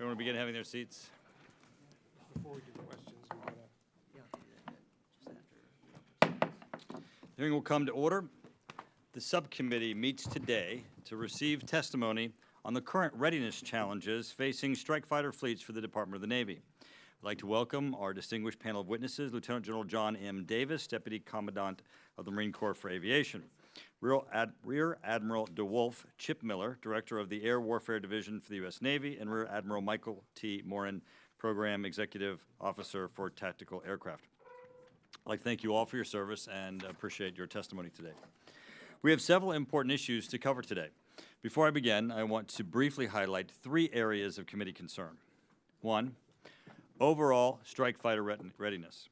Everyone begin having their seats. Before we do questions, we gotta. The hearing will come to order. The subcommittee meets today to receive testimony on the current readiness challenges facing strike fighter fleets for the Department of the Navy. I'd like to welcome our distinguished panel of witnesses, Lieutenant General John M. Davis, Deputy Commandant of the Marine Corps for Aviation, Rear Admiral Dewolfe Chip Miller, Director of the Air Warfare Division for the U.S. Navy, and Rear Admiral Michael T. Moran, Program Executive Officer for Tactical Aircraft. I'd like to thank you all for your service and appreciate your testimony today. We have several important issues to cover today. Before I begin, I want to briefly highlight three areas of committee concern. One, overall strike fighter readiness.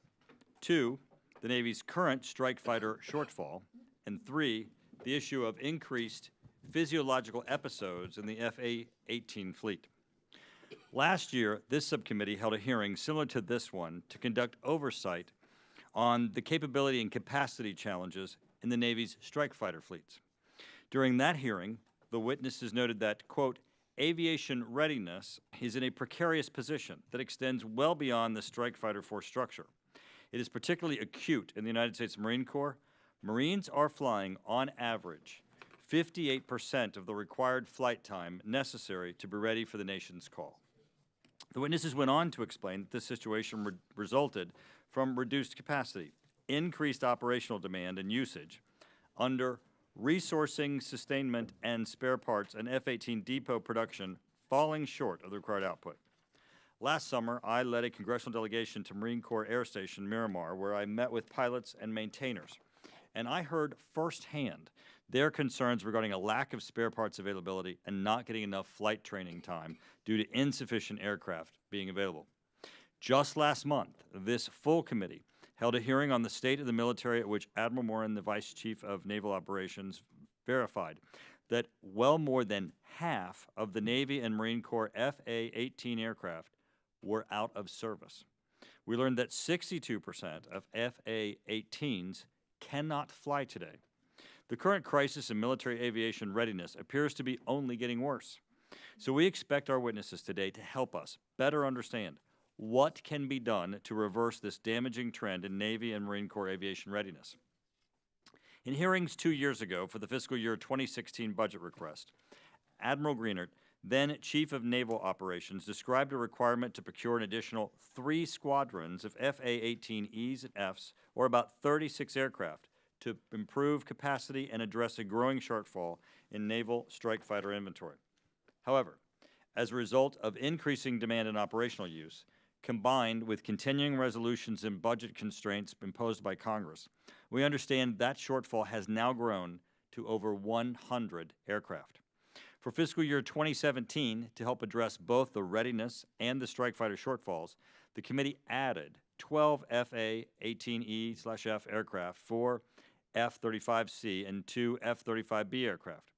Two, the Navy's current strike fighter shortfall. And three, the issue of increased physiological episodes in the FA-18 fleet. Last year, this subcommittee held a hearing similar to this one to conduct oversight on the capability and capacity challenges in the Navy's strike fighter fleets. During that hearing, the witnesses noted that, quote, aviation readiness is in a precarious position that extends well beyond the strike fighter force structure. It is particularly acute in the United States Marine Corps. Marines are flying, on average, 58% of the required flight time necessary to be ready for the nation's call. The witnesses went on to explain that this situation resulted from reduced capacity, increased operational demand and usage, under resourcing, sustainment, and spare parts, and F-18 depot production falling short of the required output. Last summer, I led a congressional delegation to Marine Corps Air Station Miramar, where I met with pilots and maintainers. And I heard firsthand their concerns regarding a lack of spare parts availability and not getting enough flight training time due to insufficient aircraft being available. Just last month, this full committee held a hearing on the state of the military at which Admiral Moran, the Vice Chief of Naval Operations, verified that well more than half of the Navy and Marine Corps FA-18 aircraft were out of service. We learned that 62% of FA-18s cannot fly today. The current crisis in military aviation readiness appears to be only getting worse. So we expect our witnesses today to help us better understand what can be done to reverse this damaging trend in Navy and Marine Corps aviation readiness. In hearings 2 years ago for the fiscal year 2016 budget request, Admiral Greenert, then Chief of Naval Operations, described a requirement to procure an additional 3 squadrons of FA-18Es and Fs, or about 36 aircraft, to improve capacity and address a growing shortfall in naval strike fighter inventory. However, as a result of increasing demand and operational use, combined with continuing resolutions and budget constraints imposed by Congress, we understand that shortfall has now grown to over 100 aircraft. For fiscal year 2017, to help address both the readiness and the strike fighter shortfalls, the committee added 12 FA-18E/F aircraft, 4 F-35C, and 2 F-35B aircraft.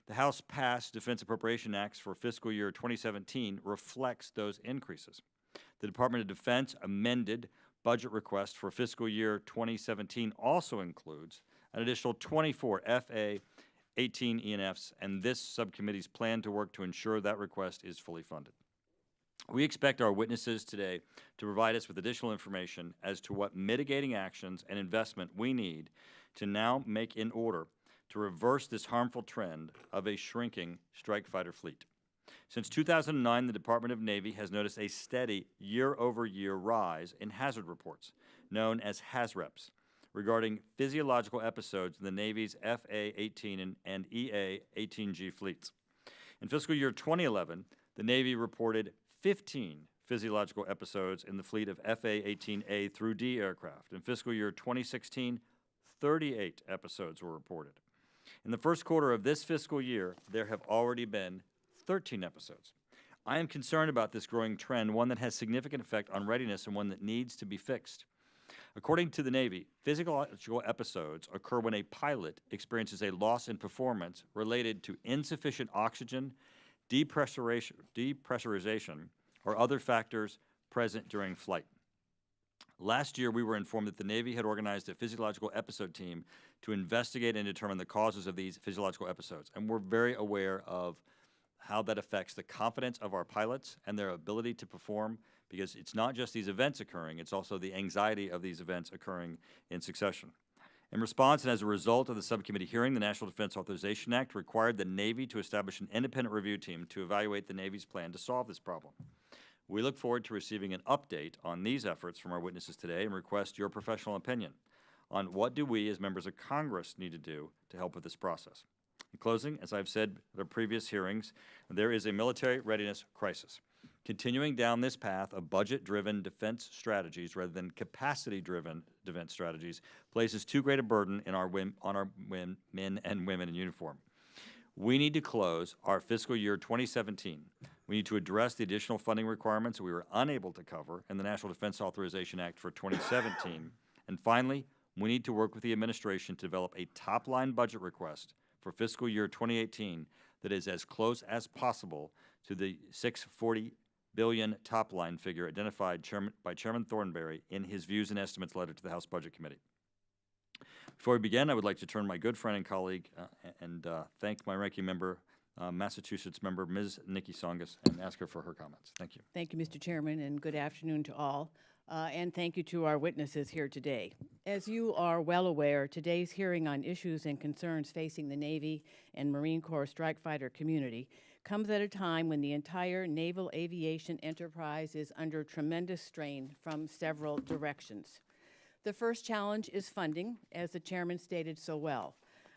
The House passed Defense Appropriation Acts for fiscal year 2017 reflects those increases. The Department of Defense amended budget request for fiscal year 2017 also includes an additional 24 FA-18E&Fs, and this subcommittee's plan to work to ensure that request is fully funded. We expect our witnesses today to provide us with additional information as to what mitigating actions and investment we need to now make in order to reverse this harmful trend of a shrinking strike fighter fleet. Since 2009, the Department of Navy has noticed a steady year-over-year rise in hazard reports, known as HAZREPs, regarding physiological episodes in the Navy's FA-18 and EA-18G fleets. In fiscal year 2011, the Navy reported 15 physiological episodes in the fleet of FA-18A through D aircraft. In fiscal year 2016, 38 episodes were reported. In the first quarter of this fiscal year, there have already been 13 episodes. I am concerned about this growing trend, one that has significant effect on readiness and one that needs to be fixed. According to the Navy, physiological episodes occur when a pilot experiences a loss in performance related to insufficient oxygen, depressurization, or other factors present during flight. Last year, we were informed that the Navy had organized a physiological episode team to investigate and determine the causes of these physiological episodes, and we're very aware of how that affects the confidence of our pilots and their ability to perform, because it's not just these events occurring, it's also the anxiety of these events occurring in succession. In response and as a result of the subcommittee hearing, the National Defense Authorization Act required the Navy to establish an independent review team to evaluate the Navy's plan to solve this problem. We look forward to receiving an update on these efforts from our witnesses today and request your professional opinion on what do we as members of Congress need to do to help with this process. In closing, as I've said at our previous hearings, there is a military readiness crisis. Continuing down this path of budget-driven defense strategies rather than capacity-driven defense strategies places too great a burden on our men and women in uniform. We need to close our fiscal year 2017. We need to address the additional funding requirements we were unable to cover in the National Defense Authorization Act for 2017. And finally, we need to work with the administration to develop a top-line budget request for fiscal year 2018 that is as close as possible to the $640 billion top-line figure identified by Chairman Thornberry in his Views and Estimates letter to the House Budget Committee. Before we begin, I would like to turn to my good friend and colleague and thank my ranking member, Massachusetts member, Ms. Nikki Songus, and ask her for her comments. Thank you. Thank you, Mr. Chairman, and good afternoon to all. And thank you to our witnesses here today. As you are well aware, today's hearing on issues and concerns facing the Navy and Marine Corps strike fighter community comes at a time when the entire naval aviation enterprise is under tremendous strain from several directions. The first challenge is funding, as the chairman stated so well.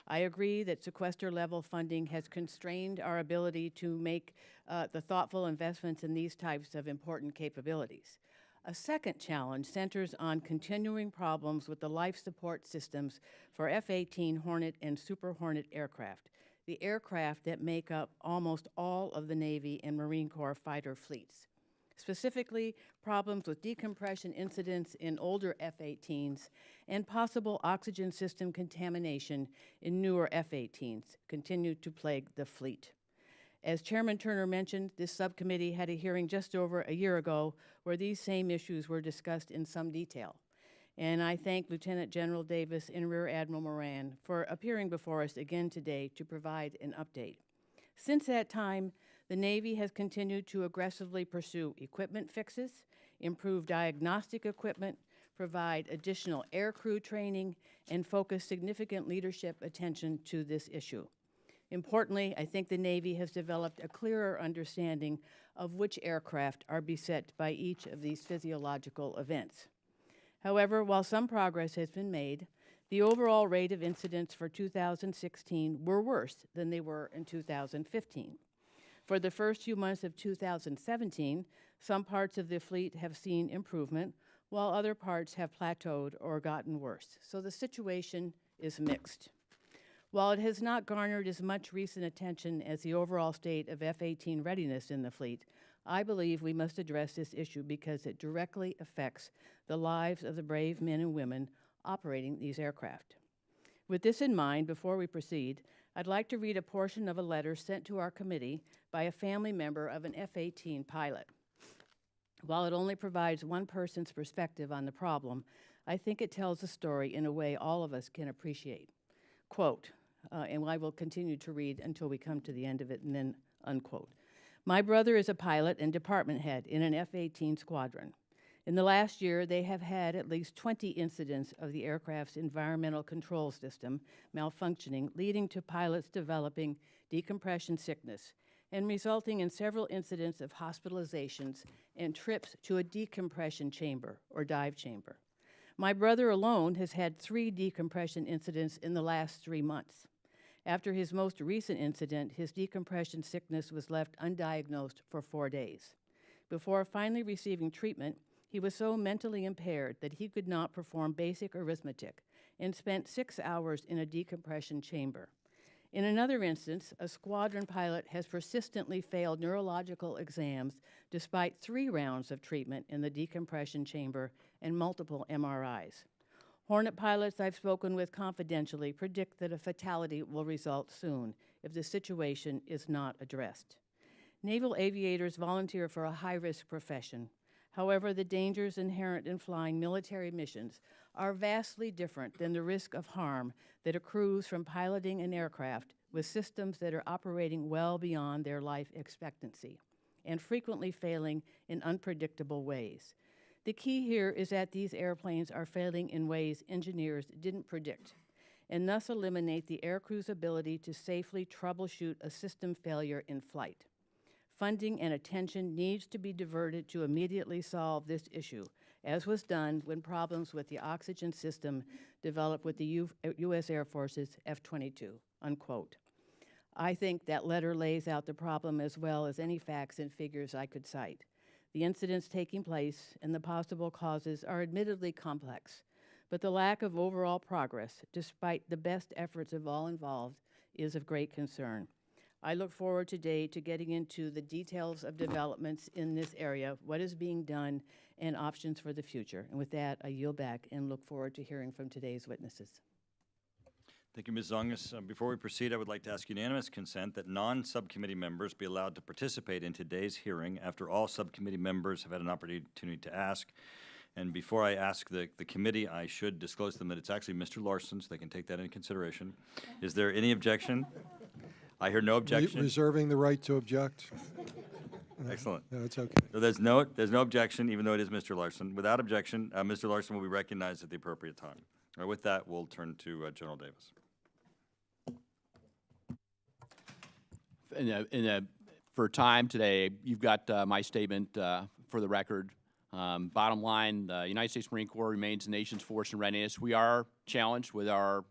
I agree that sequester-level funding has constrained our ability to make the thoughtful investments in these types of important capabilities. A second challenge centers on continuing problems with the life support systems for F-18 Hornet and Super Hornet aircraft, the aircraft that make up almost all of the Navy and Marine Corps fighter fleets. Specifically, problems with decompression incidents in older F-18s and possible oxygen system contamination in newer F-18s continue to plague the fleet. As Chairman Turner mentioned, this subcommittee had a hearing just over a year ago where these same issues were discussed in some detail. And I thank Lieutenant General Davis and Rear Admiral Moran for appearing before us again today to provide an update. Since that time, the Navy has continued to aggressively pursue equipment fixes, improve diagnostic equipment, provide additional aircrew training, and focus significant leadership attention to this issue. Importantly, I think the Navy has developed a clearer understanding of which aircraft are beset by each of these physiological events. However, while some progress has been made, the overall rate of incidents for 2016 were worse than they were in 2015. For the first few months of 2017, some parts of the fleet have seen improvement, while other parts have plateaued or gotten worse. So the situation is mixed. While it has not garnered as much recent attention as the overall state of F-18 readiness in the fleet, I believe we must address this issue because it directly affects the lives of the brave men and women operating these aircraft. With this in mind, before we proceed, I'd like to read a portion of a letter sent to our committee by a family member of an F-18 pilot. While it only provides one person's perspective on the problem, I think it tells the story in a way all of us can appreciate. Quote, and I will continue to read until we come to the end of it and then unquote. My brother is a pilot and department head in an F-18 squadron. In the last year, they have had at least 20 incidents of the aircraft's environmental control system malfunctioning, leading to pilots developing decompression sickness and resulting in several incidents of hospitalizations and trips to a decompression chamber or dive chamber. My brother alone has had 3 decompression incidents in the last 3 months. After his most recent incident, his decompression sickness was left undiagnosed for 4 days. Before finally receiving treatment, he was so mentally impaired that he could not perform basic arithmetic and spent 6 hours in a decompression chamber. In another instance, a squadron pilot has persistently failed neurological exams despite 3 rounds of treatment in the decompression chamber and multiple MRIs. Hornet pilots I've spoken with confidentially predict that a fatality will result soon if the situation is not addressed. Naval aviators volunteer for a high-risk profession. However, the dangers inherent in flying military missions are vastly different than the risk of harm that accrues from piloting an aircraft with systems that are operating well beyond their life expectancy and frequently failing in unpredictable ways. The key here is that these airplanes are failing in ways engineers didn't predict, and thus eliminate the aircrew's ability to safely troubleshoot a system failure in flight. Funding and attention needs to be diverted to immediately solve this issue, as was done when problems with the oxygen system developed with the U.S. Air Force's F-22, unquote. I think that letter lays out the problem as well as any facts and figures I could cite. The incidents taking place and the possible causes are admittedly complex, but the lack of overall progress, despite the best efforts of all involved, is of great concern. I look forward today to getting into the details of developments in this area, what is being done, and options for the future. And with that, I yield back and look forward to hearing from today's witnesses. Thank you, Ms. Zongas. Before we proceed, I would like to ask unanimous consent that non-subcommittee members be allowed to participate in today's hearing after all subcommittee members have had an opportunity to ask. And before I ask the committee, I should disclose to them that it's actually Mr. Larson, so they can take that into consideration. Is there any objection? I hear no objection. Reserving the right to object. Excellent. No, it's okay. So there's no objection, even though it is Mr. Larson. Without objection, Mr. Larson will be recognized at the appropriate time. All right, with that, we'll turn to General Davis. For time today, you've got my statement for the record. Bottom line, the United States Marine Corps remains the nation's force in readiness. We are challenged with our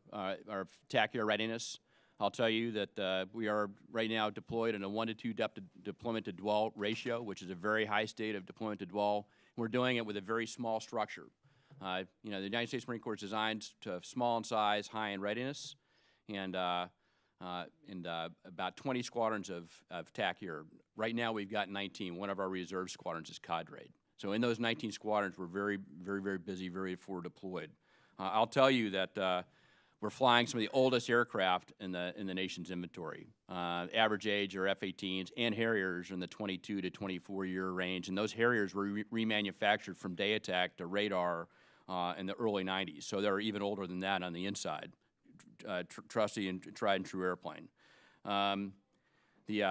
TAC air readiness. I'll tell you that we are right now deployed in a 1 to 2 depth deployment to dwell ratio, which is a very high state of deployment to dwell. We're doing it with a very small structure. The United States Marine Corps is designed to small in size, high in readiness, and about 20 squadrons of TAC here. Right now, we've got 19. One of our reserve squadrons is cadre. So in those 19 squadrons, we're very, very, very busy, very forward deployed. I'll tell you that we're flying some of the oldest aircraft in the nation's inventory. Average age are F-18s and Harriers in the 22 to 24-year range, and those Harriers were remanufactured from day attack to radar in the early 90s. So they're even older than that on the inside. Trusty and tried and true airplane.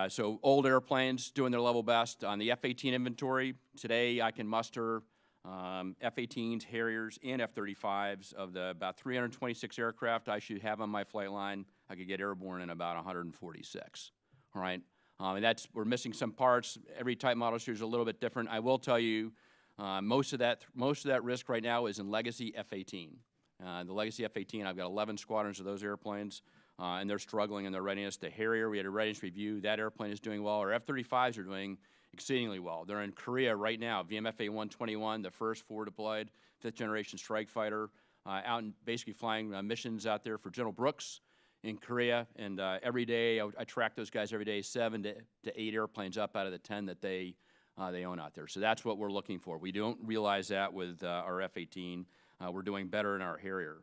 So old airplanes doing their level best. On the F-18 inventory, today I can muster F-18s, Harriers, and F-35s. Of the about 326 aircraft I should have on my flight line, I could get airborne in about 146. All right, and we're missing some parts. Every type model series is a little bit different. I will tell you, most of that risk right now is in legacy F-18. The legacy F-18, I've got 11 squadrons of those airplanes, and they're struggling in their readiness. The Harrier, we had a readiness review. That airplane is doing well. Our F-35s are doing exceedingly well. They're in Korea right now. VMFA-121, the first forward deployed 5th-generation strike fighter, out and basically flying missions out there for General Brooks in Korea. And every day, I track those guys every day, 7 to 8 airplanes up out of the 10 that they own out there. So that's what we're looking for. We don't realize that with our F-18. We're doing better in our Harrier.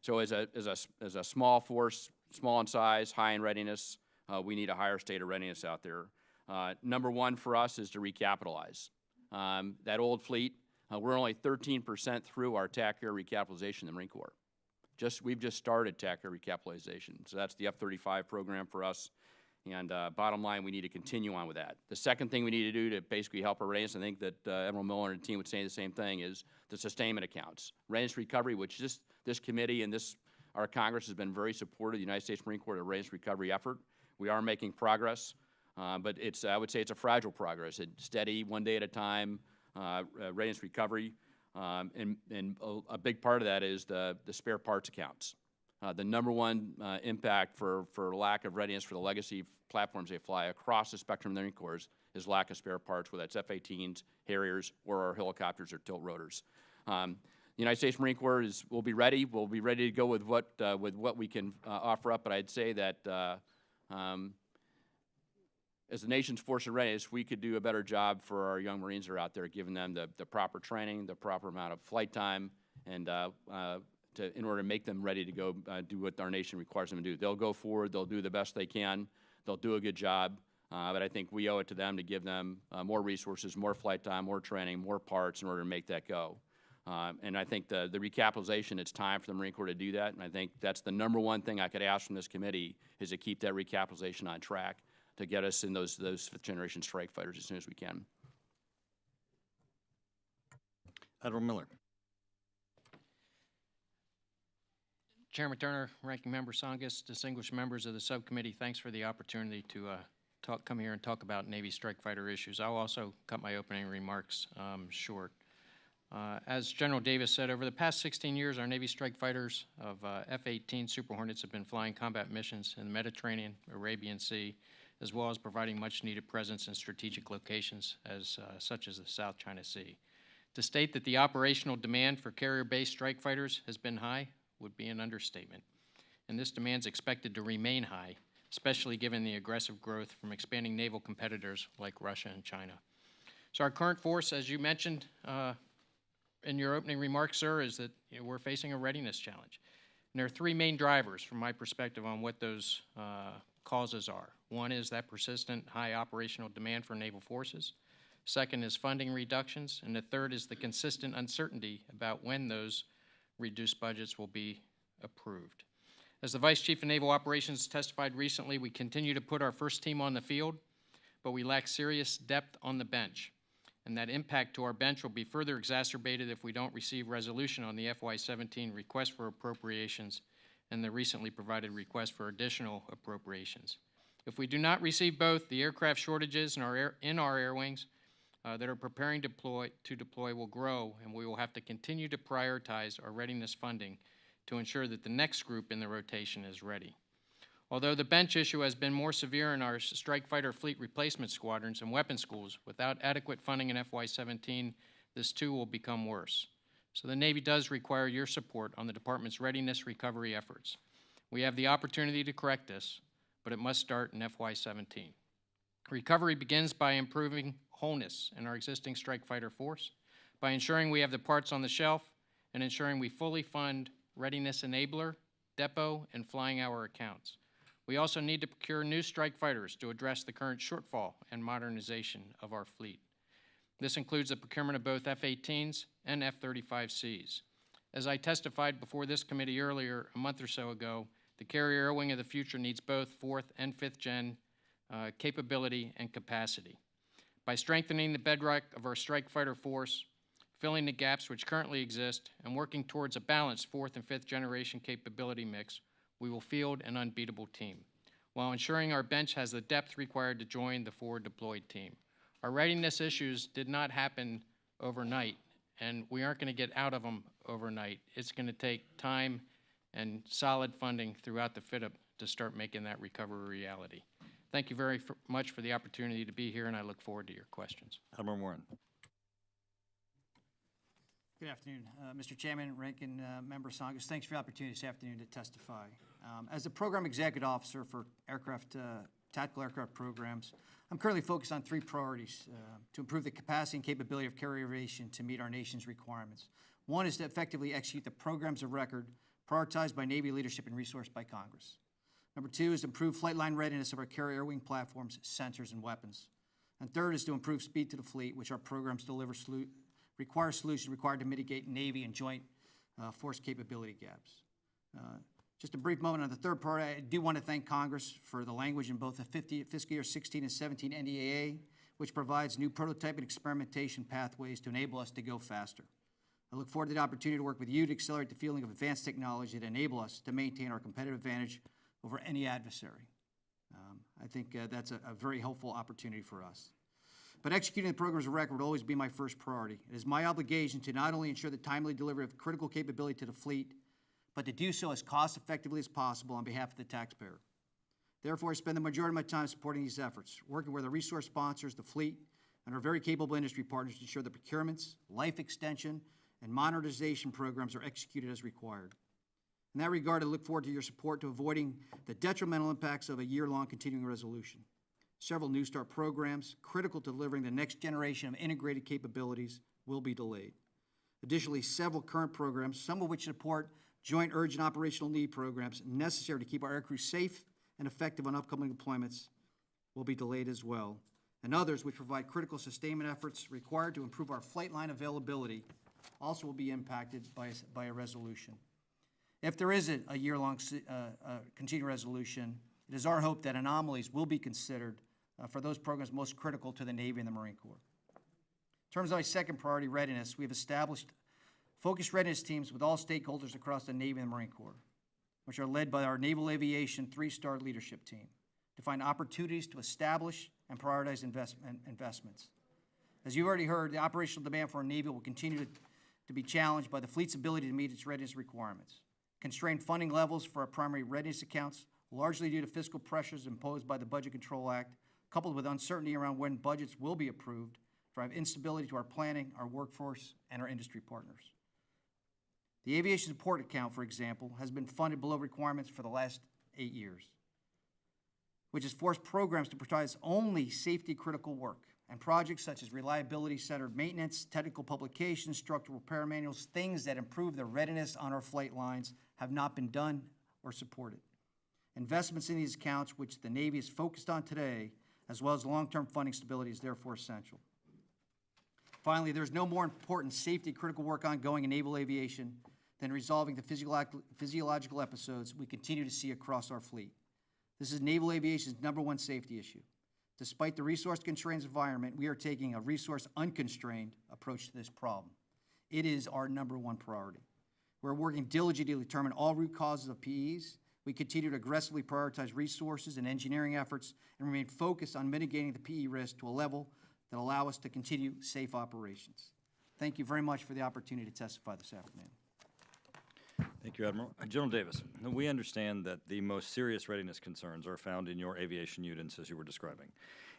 So as a small force, small in size, high in readiness, we need a higher state of readiness out there. Number one for us is to recapitalize. That old fleet, we're only 13% through our TAC air recapitalization in the Marine Corps. We've just started TAC air recapitalization. So that's the F-35 program for us. And bottom line, we need to continue on with that. The second thing we need to do to basically help our readiness, I think that Admiral Miller and the team would say the same thing, is the sustainment accounts. Readiness recovery, which this committee and our Congress has been very supportive of the United States Marine Corps, the readiness recovery effort. We are making progress, but I would say it's a fragile progress. It's steady, one day at a time, readiness recovery. And a big part of that is the spare parts accounts. The number one impact for lack of readiness for the legacy platforms they fly across the spectrum of the Marine Corps is lack of spare parts, whether that's F-18s, Harriers, or our helicopters or tilt rotors. The United States Marine Corps will be ready. We'll be ready to go with what we can offer up. But I'd say that as the nation's force in readiness, we could do a better job for our young Marines that are out there, giving them the proper training, the proper amount of flight time, and in order to make them ready to go do what our nation requires them to do. They'll go forward. They'll do the best they can. They'll do a good job. But I think we owe it to them to give them more resources, more flight time, more training, more parts in order to make that go. And I think the recapitalization, it's time for the Marine Corps to do that. And I think that's the #1 thing I could ask from this committee is to keep that recapitalization on track to get us in those fifth-generation strike fighters as soon as we can. Admiral Miller. Chairman Turner, Ranking Member Tsongas, distinguished members of the subcommittee, thanks for the opportunity to come here and talk about Navy strike fighter issues. I'll also cut my opening remarks short. As General Davis said, over the past 16 years, our Navy strike fighters of F-18 Super Hornets have been flying combat missions in the Mediterranean, Arabian Sea, as well as providing much-needed presence in strategic locations such as the South China Sea. To state that the operational demand for carrier-based strike fighters has been high would be an understatement, and this demand is expected to remain high, especially given the aggressive growth from expanding naval competitors like Russia and China. So our current force, as you mentioned in your opening remarks, sir, is that we're facing a readiness challenge. And there are three main drivers from my perspective on what those causes are. One is that persistent high operational demand for naval forces. Second is funding reductions. And the third is the consistent uncertainty about when those reduced budgets will be approved. As the Vice Chief of Naval Operations testified recently, we continue to put our first team on the field, but we lack serious depth on the bench. And that impact to our bench will be further exacerbated if we don't receive resolution on the FY17 request for appropriations and the recently provided request for additional appropriations. If we do not receive both, the aircraft shortages in our air wings that are preparing to deploy will grow, and we will have to continue to prioritize our readiness funding to ensure that the next group in the rotation is ready. Although the bench issue has been more severe in our strike fighter fleet replacement squadrons and weapons schools, without adequate funding in FY17, this too will become worse. So the Navy does require your support on the Department's readiness recovery efforts. We have the opportunity to correct this, but it must start in FY17. Recovery begins by improving wholeness in our existing strike fighter force, by ensuring we have the parts on the shelf, and ensuring we fully fund readiness enabler, depot, and flying hour accounts. We also need to procure new strike fighters to address the current shortfall and modernization of our fleet. This includes the procurement of both F-18s and F-35Cs. As I testified before this committee earlier, a month or so ago, the carrier air wing of the future needs both 4th and 5th gen capability and capacity. By strengthening the bedrock of our strike fighter force, filling the gaps which currently exist, and working towards a balanced 4th and 5th generation capability mix, we will field an unbeatable team, while ensuring our bench has the depth required to join the forward deployed team. Our readiness issues did not happen overnight, and we aren't going to get out of them overnight. It's going to take time and solid funding throughout the FIDP to start making that recovery reality. Thank you very much for the opportunity to be here, and I look forward to your questions. Admiral Moran. Good afternoon, Mr. Chairman, Ranking Member Tsongas. Thanks for the opportunity this afternoon to testify. As the Program Executive Officer for Tactical Aircraft Programs, I'm currently focused on three priorities to improve the capacity and capability of carrier aviation to meet our nation's requirements. One is to effectively execute the programs of record prioritized by Navy leadership and resourced by Congress. Number two is to improve flight line readiness of our carrier air wing platforms, sensors, and weapons. And third is to improve speed to the fleet, which our programs deliver require solutions required to mitigate Navy and joint force capability gaps. Just a brief moment on the third part. I do want to thank Congress for the language in both the fiscal year 16 and 17 NDAA, which provides new prototype and experimentation pathways to enable us to go faster. I look forward to the opportunity to work with you to accelerate the fielding of advanced technology that enable us to maintain our competitive advantage over any adversary. I think that's a very helpful opportunity for us. But executing the programs of record will always be my first priority. It is my obligation to not only ensure the timely delivery of critical capability to the fleet, but to do so as cost effectively as possible on behalf of the taxpayer. Therefore, I spend the majority of my time supporting these efforts, working with the resource sponsors, the fleet, and our very capable industry partners to ensure the procurements, life extension, and modernization programs are executed as required. In that regard, I look forward to your support to avoiding the detrimental impacts of a year-long continuing resolution. Several New START programs critical to delivering the next generation of integrated capabilities will be delayed. Additionally, several current programs, some of which support joint urgent operational need programs necessary to keep our aircrew safe and effective on upcoming deployments, will be delayed as well, and others which provide critical sustainment efforts required to improve our flight line availability also will be impacted by a resolution. If there is a year-long continuing resolution, it is our hope that anomalies will be considered for those programs most critical to the Navy and the Marine Corps. In terms of my second priority, readiness, we have established focused readiness teams with all stakeholders across the Navy and the Marine Corps, which are led by our Naval Aviation 3-star leadership team, to find opportunities to establish and prioritize investments. As you've already heard, the operational demand for our Navy will continue to be challenged by the fleet's ability to meet its readiness requirements. Constrained funding levels for our primary readiness accounts, largely due to fiscal pressures imposed by the Budget Control Act, coupled with uncertainty around when budgets will be approved, drive instability to our planning, our workforce, and our industry partners. The Aviation Support Account, for example, has been funded below requirements for the last 8 years, which has forced programs to prioritize only safety-critical work, and projects such as reliability-centered maintenance, technical publications, structural repair manuals, things that improve the readiness on our flight lines have not been done or supported. Investments in these accounts, which the Navy is focused on today, as well as long-term funding stability, is therefore essential. Finally, there's no more important safety-critical work ongoing in naval aviation than resolving the physiological episodes we continue to see across our fleet. This is naval aviation's #1 safety issue. Despite the resource-constrained environment, we are taking a resource-unconstrained approach to this problem. It is our #1 priority. We're working diligently to determine all root causes of PEs. We continue to aggressively prioritize resources and engineering efforts and remain focused on mitigating the PE risk to a level that allow us to continue safe operations. Thank you very much for the opportunity to testify this afternoon. Thank you, Admiral. General Davis, we understand that the most serious readiness concerns are found in your aviation units, as you were describing.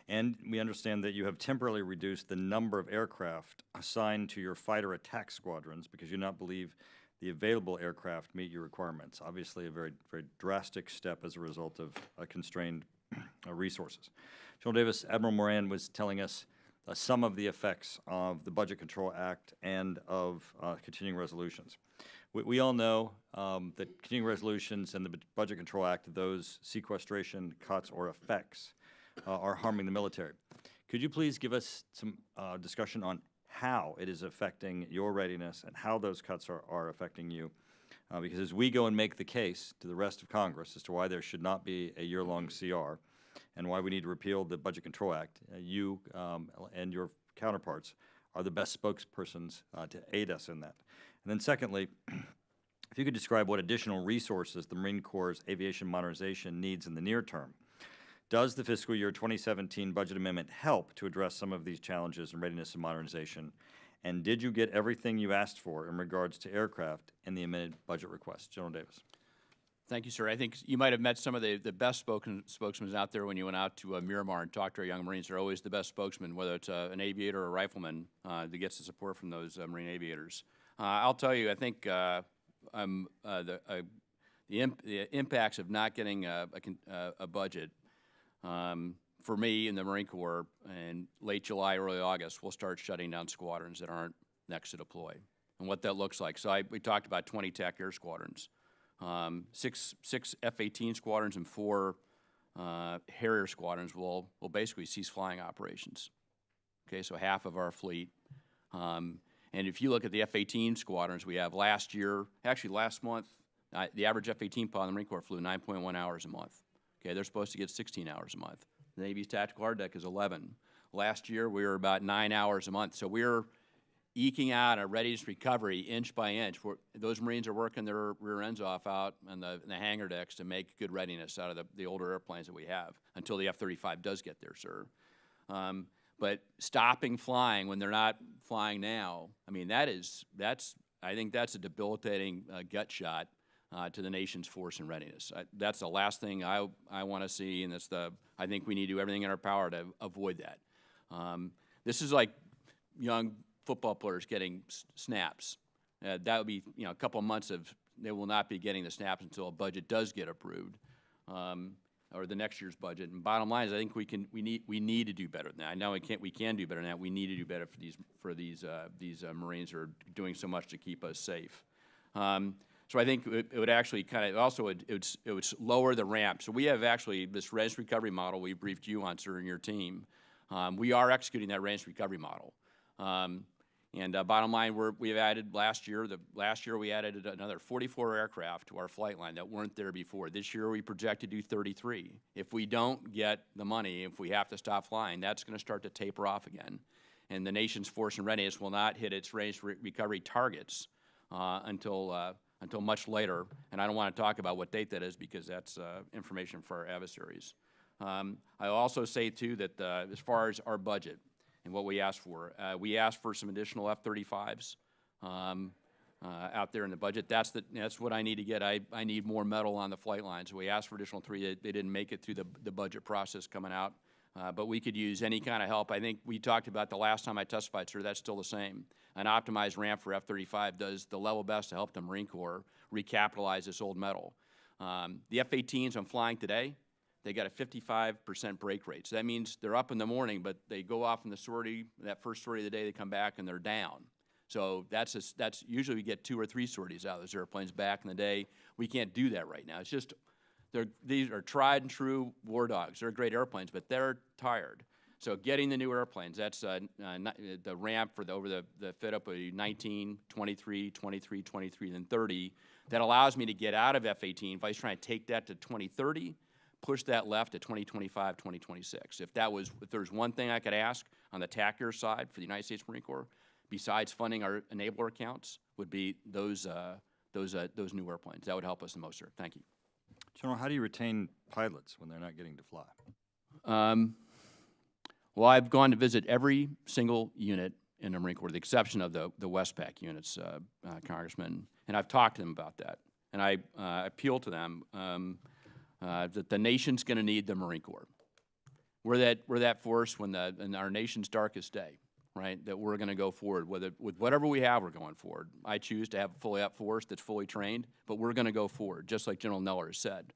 And we understand that you have temporarily reduced the number of aircraft assigned to your fighter attack squadrons because you do not believe the available aircraft meet your requirements. Obviously, a very, very drastic step as a result of constrained resources. General Davis, Admiral Moran was telling us some of the effects of the Budget Control Act and of continuing resolutions. We all know that continuing resolutions and the Budget Control Act, those sequestration cuts or effects are harming the military. Could you please give us some discussion on how it is affecting your readiness and how those cuts are affecting you? Because as we go and make the case to the rest of Congress as to why there should not be a year-long CR and why we need to repeal the Budget Control Act, you and your counterparts are the best spokespersons to aid us in that. And then secondly, if you could describe what additional resources the Marine Corps' aviation modernization needs in the near term. Does the fiscal year 2017 budget amendment help to address some of these challenges in readiness and modernization? And did you get everything you asked for in regards to aircraft in the amended budget request? General Davis. Thank you, sir. I think you might have met some of the best spokesmen out there when you went out to Miramar and talked to our young Marines. They're always the best spokesmen, whether it's an aviator or a rifleman that gets the support from those Marine aviators. I'll tell you, I think the impacts of not getting a budget for me and the Marine Corps in late July, early August, we'll start shutting down squadrons that aren't next to deploy and what that looks like. So we talked about 20 TAC air squadrons, six F-18 squadrons and 4 Harrier squadrons will basically cease flying operations. Okay, so half of our fleet. And if you look at the F-18 squadrons we have last year, actually last month, the average F-18 pilot in the Marine Corps flew 9.1 hours a month. Okay, they're supposed to get 16 hours a month. The Navy's tactical hard deck is 11. Last year, we were about 9 hours a month. So we're eking out a readiness recovery inch by inch. Those Marines are working their rear ends off out in the hangar decks to make good readiness out of the older airplanes that we have until the F-35 does get there, sir. But stopping flying when they're not flying now, I mean, I think that's a debilitating gut shot to the nation's force and readiness. That's the last thing I want to see, and I think we need to do everything in our power to avoid that. This is like young football players getting snaps. That would be a couple of months of they will not be getting the snaps until a budget does get approved, or the next year's budget. And bottom line is, I think we need to do better than that. I know we can do better than that. We need to do better for these Marines who are doing so much to keep us safe. So I think it would actually kind of, also it would lower the ramp. So we have actually this readiness recovery model we briefed you on, sir, and your team. We are executing that readiness recovery model. Bottom line, we've added last year we added another 44 aircraft to our flight line that weren't there before. This year we project to do 33. If we don't get the money, if we have to stop flying, that's going to start to taper off again. And the nation's force and readiness will not hit its readiness recovery targets until much later. And I don't want to talk about what date that is because that's information for our adversaries. I also say, too, that as far as our budget and what we asked for some additional F-35s out there in the budget. That's what I need to get. I need more metal on the flight line. So we asked for additional 3. They didn't make it through the budget process coming out. But we could use any kind of help. I think we talked about the last time I testified, sir, that's still the same. An optimized ramp for F-35 does the level best to help the Marine Corps recapitalize this old metal. The F-18s I'm flying today, they got a 55% break rate. So that means they're up in the morning, but they go off in the sortie, that first sortie of the day, they come back and they're down. So that's usually we get 2 or 3 sorties out of those airplanes back in the day. We can't do that right now. It's just, these are tried and true war dogs. They're great airplanes, but they're tired. So getting the new airplanes, that's the ramp for over the fit up of 19, 23, 23, 23, then 30. That allows me to get out of F-18. If I was trying to take that to 2030, push that left to 2025, 2026. If there's one thing I could ask on the TACAIR side for the United States Marine Corps, besides funding our enabler accounts, would be those new airplanes. That would help us the most, sir. Thank you. General, how do you retain pilots when they're not getting to fly? Well, I've gone to visit every single unit in the Marine Corps, with the exception of the Westpac units, Congressman, and I've talked to them about that. And I appeal to them that the nation's going to need the Marine Corps. We're that force in our nation's darkest day, right? That we're going to go forward with whatever we have. We're going forward. I choose to have a fully up force that's fully trained, but we're going to go forward, just like General Neller said.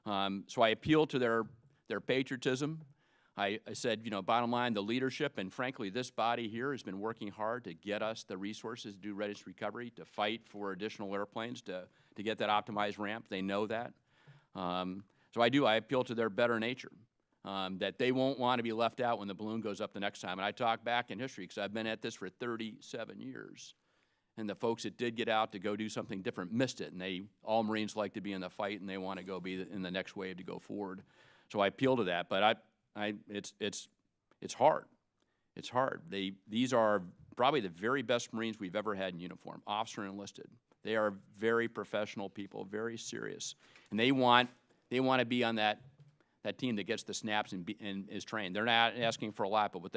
So I appeal to their patriotism. I said, bottom line, the leadership, and frankly, this body here has been working hard to get us the resources to do readiness recovery, to fight for additional airplanes, to get that optimized ramp. They know that. So I appeal to their better nature, that they won't want to be left out when the balloon goes up the next time. And I talk back in history, because I've been at this for 37 years. And the folks that did get out to go do something different missed it. And all Marines like to be in the fight, and they want to go be in the next wave to go forward. So I appeal to that, but it's hard. It's hard. These are probably the very best Marines we've ever had in uniform, officer and enlisted. They are very professional people, very serious, and they want to be on that team that gets the snaps and is trained. They're not asking for a lot, but what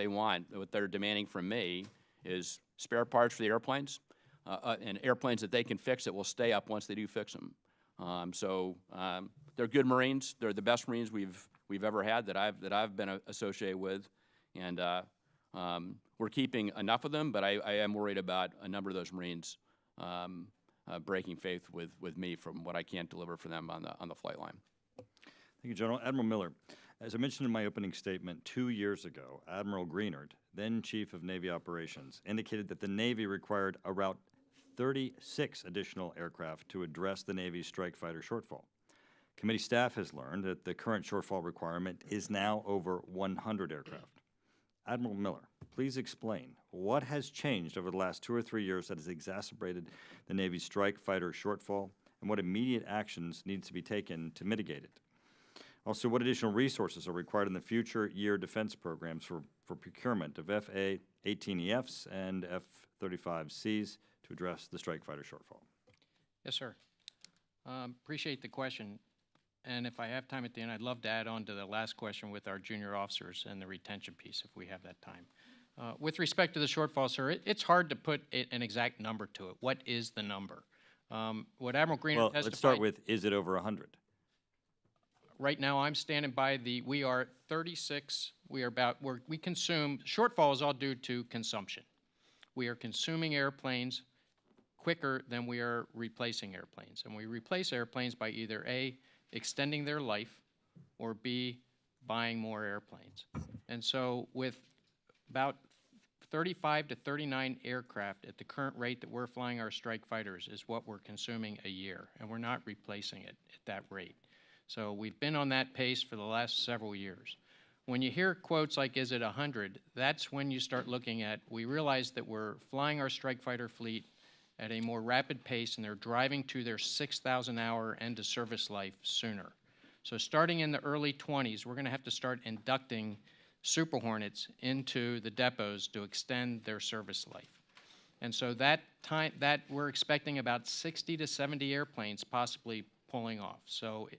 they're demanding from me is spare parts for the airplanes, and airplanes that they can fix that will stay up once they do fix them. They're good Marines. They're the best Marines we've ever had that I've been associated with, and we're keeping enough of them. But I am worried about a number of those Marines breaking faith with me from what I can't deliver for them on the flight line. Thank you, General. Admiral Miller, as I mentioned in my opening statement, 2 years ago, Admiral Greenert, then Chief of Navy Operations, indicated that the Navy required around 36 additional aircraft to address the Navy's strike fighter shortfall. Committee staff has learned that the current shortfall requirement is now over 100 aircraft. Admiral Miller, please explain what has changed over the last 2 or 3 years that has exacerbated the Navy's strike fighter shortfall, and what immediate actions need to be taken to mitigate it. Also, what additional resources are required in the future year defense programs for procurement of FA-18EFs and F-35Cs to address the strike fighter shortfall? Yes, sir. Appreciate the question. And if I have time at the end, I'd love to add on to the last question with our junior officers and the retention piece, if we have that time. With respect to the shortfall, sir, it's hard to put an exact number to it. What is the number? What Admiral Greenert testified... Let's start with, is it over 100? Right now, I'm standing by we are 36, we consume, shortfall is all due to consumption. We are consuming airplanes quicker than we are replacing airplanes. And we replace airplanes by either A, extending their life, or B, buying more airplanes. And so with about 35 to 39 aircraft at the current rate that we're flying our strike fighters is what we're consuming a year, and we're not replacing it at that rate. So we've been on that pace for the last several years. When you hear quotes like, is it 100, that's when you start looking at, we realize that we're flying our strike fighter fleet at a more rapid pace, and they're driving to their 6,000-hour end of service life sooner. So starting in the early 20s, we're going to have to start inducting Super Hornets into the depots to extend their service life. And so that we're expecting about 60 to 70 airplanes possibly pulling off. So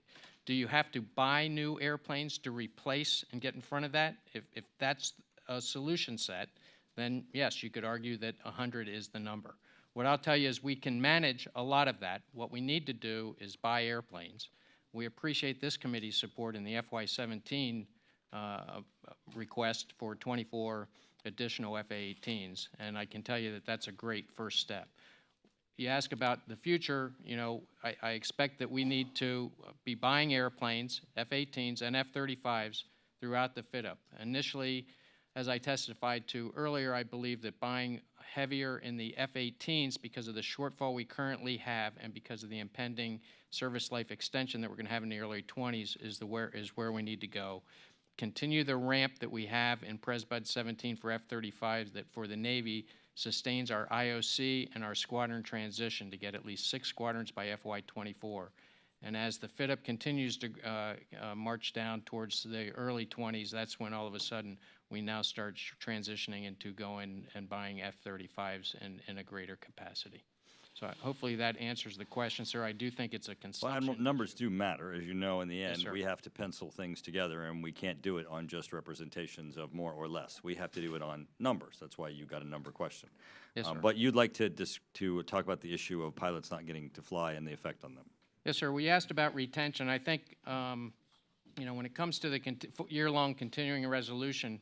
do you have to buy new airplanes to replace and get in front of that? If that's a solution set, then yes, you could argue that 100 is the number. What I'll tell you is we can manage a lot of that. What we need to do is buy airplanes. We appreciate this committee's support in the FY17 request for 24 additional FA-18s, and I can tell you that that's a great first step. You ask about the future, you know, I expect that we need to be buying airplanes, F-18s and F-35s, throughout the fit-up. Initially, as I testified to earlier, I believe that buying heavier in the F-18s because of the shortfall we currently have and because of the impending service life extension that we're going to have in the early 20s is where we need to go. Continue the ramp that we have in Pres-Bud 17 for F-35s that for the Navy sustains our IOC and our squadron transition to get at least 6 squadrons by FY24. And as the fit-up continues to march down towards the early 20s, that's when all of a sudden we now start transitioning into going and buying F-35s in a greater capacity. So hopefully that answers the question, sir. I do think it's a Well, consumption. Admiral, numbers do matter. As you know, in the Yes, end, sir. we have to pencil things together, and we can't do it on just representations of more or less. We have to do it on numbers. That's why you got a number question. Yes, sir. But you'd like to talk about the issue of pilots not getting to fly and the effect on them. Yes, sir. We asked about retention. I think, you know, when it comes to the year-long continuing resolution,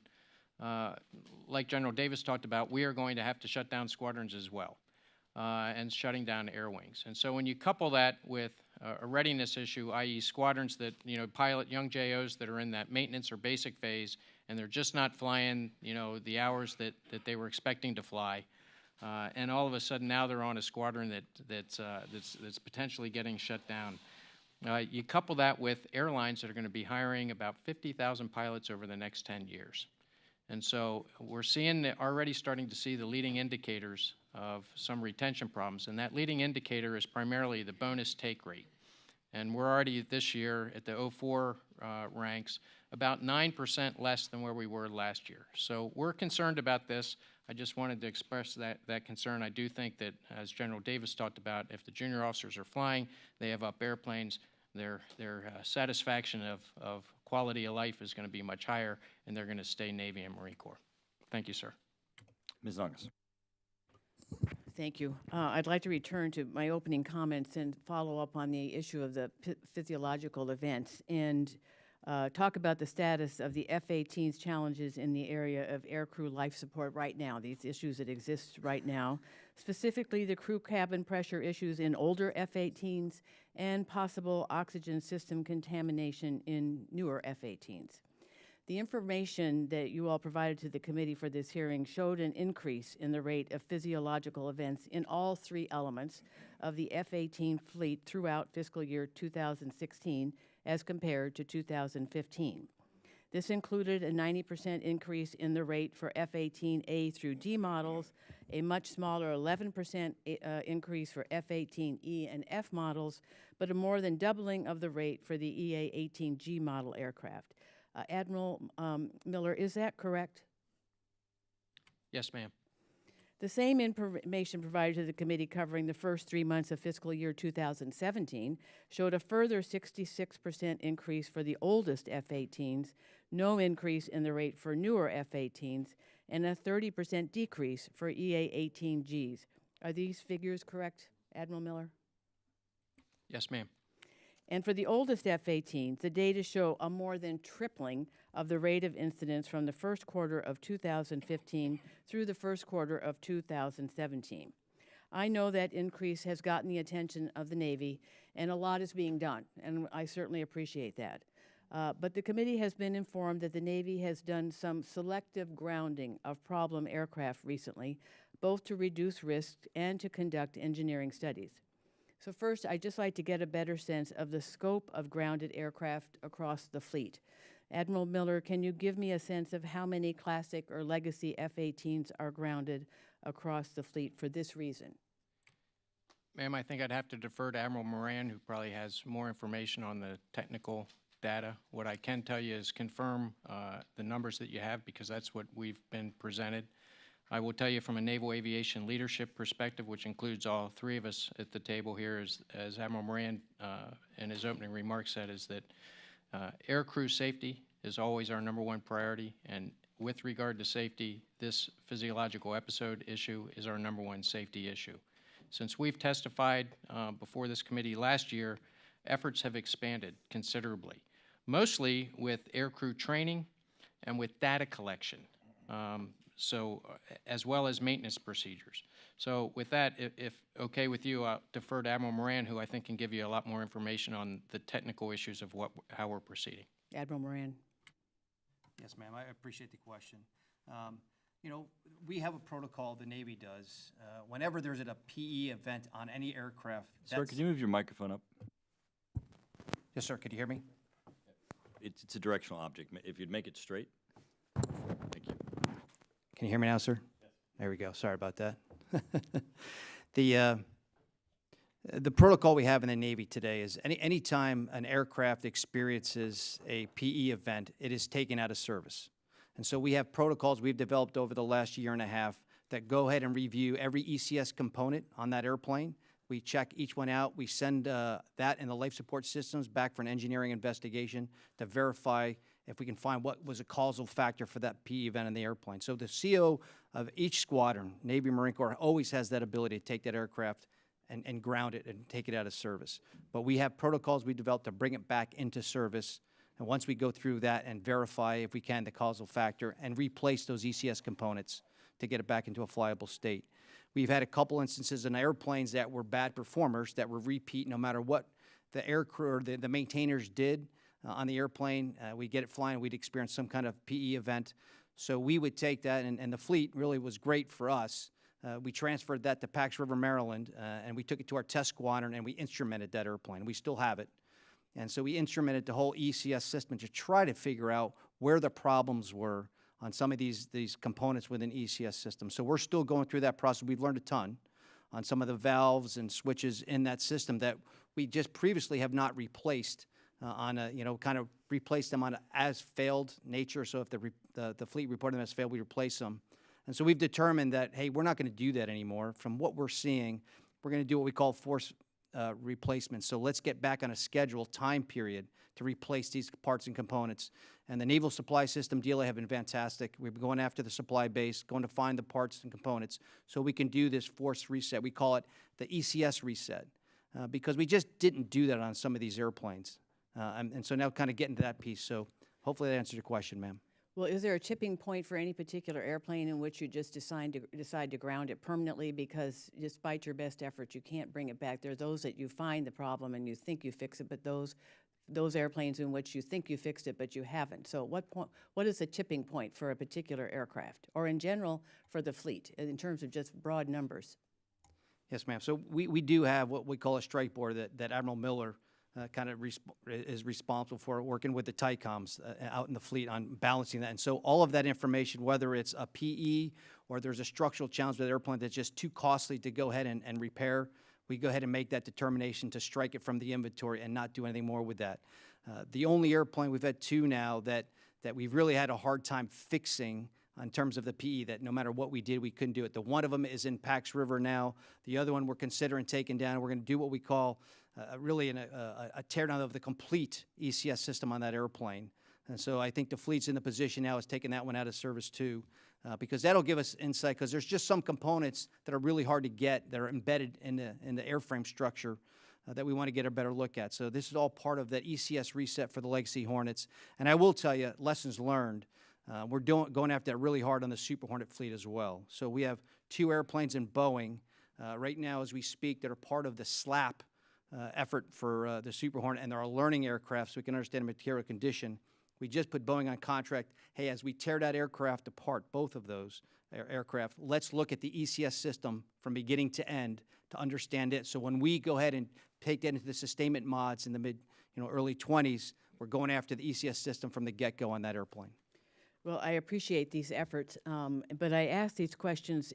like General Davis talked about, we are going to have to shut down squadrons as well, and shutting down air wings. And so when you couple that with a readiness issue, i.e. squadrons that, you know, pilot young JOs that are in that maintenance or basic phase, and they're just not flying, you know, the hours that they were expecting to fly, and all of a sudden now they're on a squadron that's potentially getting shut down. You couple that with airlines that are going to be hiring about 50,000 pilots over the next 10 years. And so we're already starting to see the leading indicators of some retention problems, and that leading indicator is primarily the bonus take rate. And we're already this year at the 04 ranks about 9% less than where we were last year. So we're concerned about this. I just wanted to express that concern. I do think that, as General Davis talked about, if the junior officers are flying, they have up airplanes, their satisfaction of quality of life is going to be much higher, and they're going to stay Navy and Marine Corps. Thank you, sir. Ms. Zongas. Thank you. I'd like to return to my opening comments and follow up on the issue of the physiological events and talk about the status of the F-18's challenges in the area of aircrew life support right now, these issues that exist right now, specifically the crew cabin pressure issues in older F-18s and possible oxygen system contamination in newer F-18s. The information that you all provided to the committee for this hearing showed an increase in the rate of physiological events in all 3 elements of the F-18 fleet throughout fiscal year 2016 as compared to 2015. This included a 90% increase in the rate for F-18A through D models, a much smaller 11% increase for F-18E and F models, but a more than doubling of the rate for the EA-18G model aircraft. Admiral Miller, is that correct? Yes, ma'am. The same information provided to the committee covering the first 3 months of fiscal year 2017 showed a further 66% increase for the oldest F-18s, no increase in the rate for newer F-18s, and a 30% decrease for EA-18Gs. Are these figures correct, Admiral Miller? Yes, ma'am. And for the oldest F-18s, the data show a more than tripling of the rate of incidents from the first quarter of 2015 through the first quarter of 2017. I know that increase has gotten the attention of the Navy, and a lot is being done, and I certainly appreciate that. But the committee has been informed that the Navy has done some selective grounding of problem aircraft recently, both to reduce risk and to conduct engineering studies. So first, I'd just like to get a better sense of the scope of grounded aircraft across the fleet. Admiral Miller, can you give me a sense of how many classic or legacy F-18s are grounded across the fleet for this reason? Ma'am, I think I'd have to defer to Admiral Moran, who probably has more information on the technical data. What I can tell you is confirm the numbers that you have, because that's what we've been presented. I will tell you from a naval aviation leadership perspective, which includes all three of us at the table here, as Admiral Moran in his opening remarks said, is that air crew safety is always our #1 priority, and with regard to safety, this physiological episode issue is our #1 safety issue. Since we've testified before this committee last year, efforts have expanded considerably, mostly with aircrew training and with data collection, as well as maintenance procedures. So with that, if okay with you, I'll defer to Admiral Moran, who I think can give you a lot more information on the technical issues of how we're proceeding. Admiral Moran. Yes, ma'am, I appreciate the question. You know, we have a protocol, the Navy does. Whenever there's a PE event on any aircraft, Sir, could you move your microphone up? Yes, sir, could you hear me? It's a directional object. If you'd make it straight. Thank you. Can you hear me now, sir? Yes. There we go. Sorry about that. The protocol we have in the Navy today is any time an aircraft experiences a PE event, it is taken out of service. And so we have protocols we've developed over the last year and a half that go ahead and review every ECS component on that airplane. We check each one out. We send that and the life support systems back for an engineering investigation to verify if we can find what was a causal factor for that PE event in the airplane. So the CO of each squadron, Navy, Marine Corps, always has that ability to take that aircraft and ground it and take it out of service. But we have protocols we developed to bring it back into service. And once we go through that and verify, if we can, the causal factor and replace those ECS components to get it back into a flyable state. We've had a couple instances in airplanes that were bad performers that were repeat no matter what the air crew or the maintainers did on the airplane. We get it flying, we'd experience some kind of PE event. So we would take that, and the fleet really was great for us. We transferred that to Pax River, Maryland, and we took it to our test squadron, and we instrumented that airplane. We still have it. And so we instrumented the whole ECS system to try to figure out where the problems were on some of these components within ECS systems. So we're still going through that process. We've learned a ton on some of the valves and switches in that system that we just previously have not replaced kind of replaced them on an as-failed nature. So if the fleet reported them as failed, we replace them. And so we've determined that, hey, we're not going to do that anymore. From what we're seeing, we're going to do what we call force replacement. So let's get back on a schedule time period to replace these parts and components. And the Naval Supply System DLA have been fantastic. We've been going after the supply base, going to find the parts and components so we can do this force reset. We call it the ECS reset because we just didn't do that on some of these airplanes. And so now kind of getting to that piece. So hopefully that answers your question, ma'am. Well, is there a tipping point for any particular airplane in which you just decide to ground it permanently because despite your best efforts, you can't bring it back? There are those that you find the problem and you think you fix it, but those airplanes in which you think you fixed it, but you haven't. So what is the tipping point for a particular aircraft, or in general for the fleet, in terms of just broad numbers? Yes, ma'am. So we do have what we call a strike board that Admiral Miller is responsible for, working with the TICOMs out in the fleet on balancing that. And so all of that information, whether it's a PE or there's a structural challenge with the airplane that's just too costly to go ahead and repair, we go ahead and make that determination to strike it from the inventory and not do anything more with that. The only airplane, we've had two now, that we've really had a hard time fixing in terms of the PE, that no matter what we did, we couldn't do it. The one of them is in Pax River now. The other one we're considering taking down. We're going to do what we call really a teardown of the complete ECS system on that airplane. And so I think the fleet's in the position now is taking that one out of service too, because that'll give us insight, because there's just some components that are really hard to get that are embedded in the airframe structure that we want to get a better look at. So this is all part of that ECS reset for the Legacy Hornets. And I will tell you, lessons learned. We're going after that really hard on the Super Hornet fleet as well. So we have two airplanes in Boeing right now as we speak that are part of the SLAP effort for the Super Hornet, and there are learning aircraft so we can understand material condition. We just put Boeing on contract. Hey, as we tear that aircraft apart, both of those aircraft, let's look at the ECS system from beginning to end to understand it. So when we go ahead and take that into the sustainment mods in the early 20s, we're going after the ECS system from the get-go on that airplane. Well, I appreciate these efforts, but I ask these questions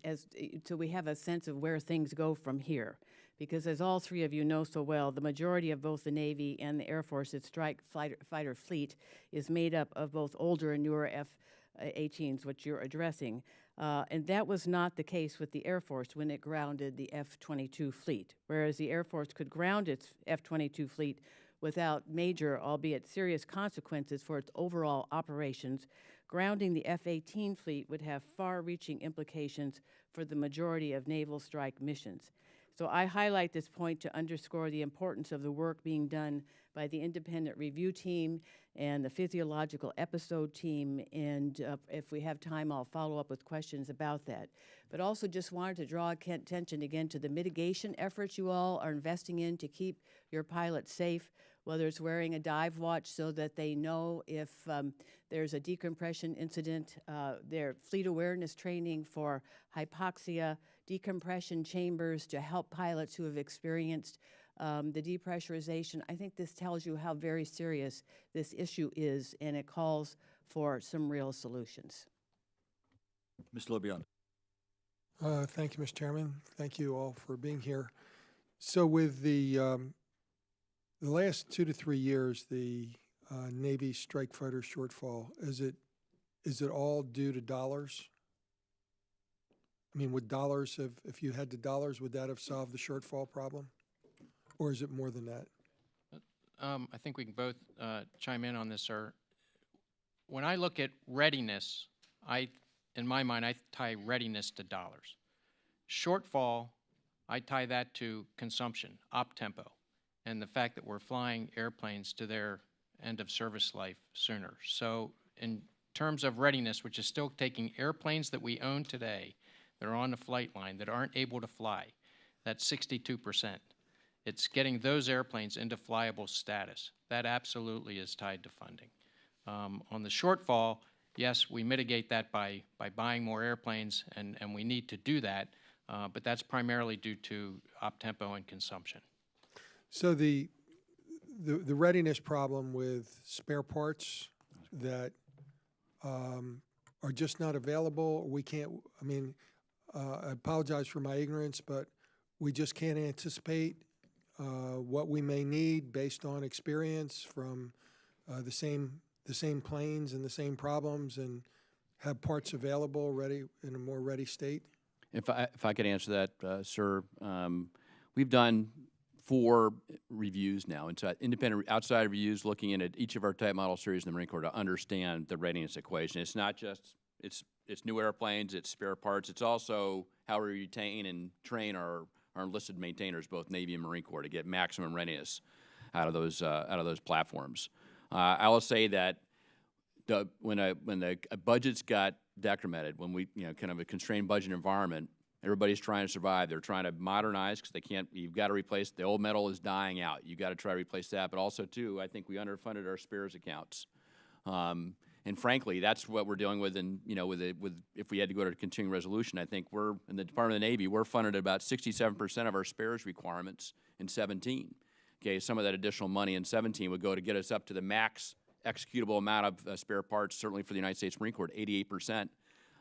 so we have a sense of where things go from here. Because as all three of you know so well, the majority of both the Navy and the Air Force's strike fighter fleet is made up of both older and newer F-18s, which you're addressing. And that was not the case with the Air Force when it grounded the F-22 fleet. Whereas the Air Force could ground its F-22 fleet without major, albeit serious, consequences for its overall operations, grounding the F-18 fleet would have far-reaching implications for the majority of naval strike missions. So I highlight this point to underscore the importance of the work being done by the independent review team and the physiological episode team, and if we have time, I'll follow up with questions about that. But also just wanted to draw attention again to the mitigation efforts you all are investing in to keep your pilots safe, whether it's wearing a dive watch so that they know if there's a decompression incident, their fleet awareness training for hypoxia, decompression chambers to help pilots who have experienced the depressurization. I think this tells you how very serious this issue is, and it calls for some real solutions. Mr. LoBiondo. Thank you, Mr. Chairman. Thank you all for being here. So with the last 2 to 3 years, the Navy strike fighter shortfall, is it all due to dollars? I mean, would dollars have, if you had the dollars, would that have solved the shortfall problem? Or is it more than that? I think we can both chime in on this, sir. When I look at readiness, in my mind, I tie readiness to dollars. Shortfall, I tie that to consumption, op tempo, and the fact that we're flying airplanes to their end of service life sooner. So in terms of readiness, which is still taking airplanes that we own today that are on the flight line that aren't able to fly, that's 62%. It's getting those airplanes into flyable status. That absolutely is tied to funding. On the shortfall, yes, we mitigate that by buying more airplanes, and we need to do that, but that's primarily due to op tempo and consumption. So the readiness problem with spare parts that are just not available, we can't, I mean, I apologize for my ignorance, but we just can't anticipate what we may need based on experience from the same planes and the same problems, and have parts available ready in a more ready state? If I could answer that, sir, we've done 4 reviews now, independent outside reviews looking in at each of our type model series in the Marine Corps to understand the readiness equation. It's not just it's new airplanes, it's spare parts. It's also how we retain and train our enlisted maintainers, both Navy and Marine Corps, to get maximum readiness out of those platforms. I will say that when the budgets got decremented, when we kind of a constrained budget environment, everybody's trying to survive. They're trying to modernize because they can't. You've got to replace the old metal is dying out. You've got to try to replace that. But also too, I think we underfunded our spares accounts. And frankly, that's what we're dealing with. And with if we had to go to a continuing resolution, I think we're in the Department of the Navy. We're funded at about 67% of our spares requirements in 17. Okay, some of that additional money in 17 would go to get us up to the max executable amount of spare parts, certainly for the United States Marine Corps, 88%.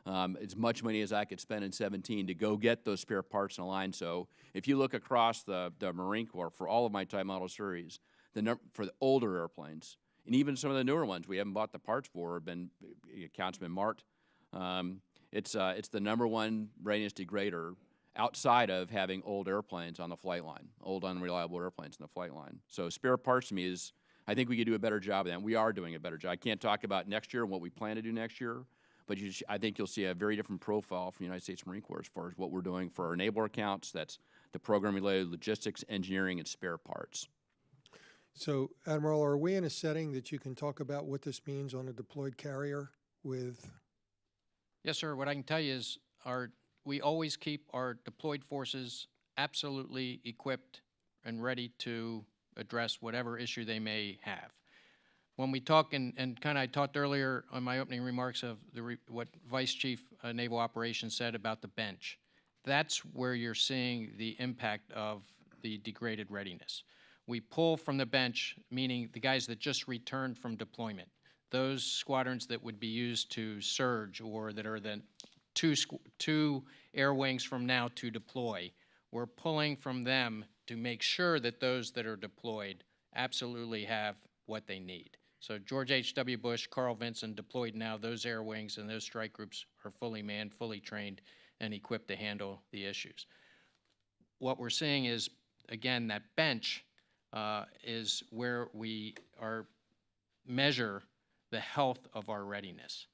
As much money as I could spend in 17 to go get those spare parts in a line. So if you look across the Marine Corps for all of my type model series, for the older airplanes, and even some of the newer ones we haven't bought the parts for, accounts been marked. It's the #1 readiness degrader outside of having old airplanes on the flight line, old unreliable airplanes on the flight line. So spare parts to me is, I think we could do a better job of that. And we are doing a better job. I can't talk about next year and what we plan to do next year, but I think you'll see a very different profile from the United States Marine Corps as far as what we're doing for our enabler accounts. That's the program-related logistics, engineering, and spare parts. So, Admiral, are we in a setting that you can talk about what this means on a deployed carrier with? Yes, sir. What I can tell you is we always keep our deployed forces absolutely equipped and ready to address whatever issue they may have. When we talk, and kind of I talked earlier on my opening remarks of what Vice Chief Naval Operations said about the bench, that's where you're seeing the impact of the degraded readiness. We pull from the bench, meaning the guys that just returned from deployment, those squadrons that would be used to surge or that are then two air wings from now to deploy. We're pulling from them to make sure that those that are deployed absolutely have what they need. So George H.W. Bush, Carl Vinson deployed now. Those air wings and those strike groups are fully manned, fully trained, and equipped to handle the issues. What we're seeing is, again, that bench is where we measure the health of our readiness.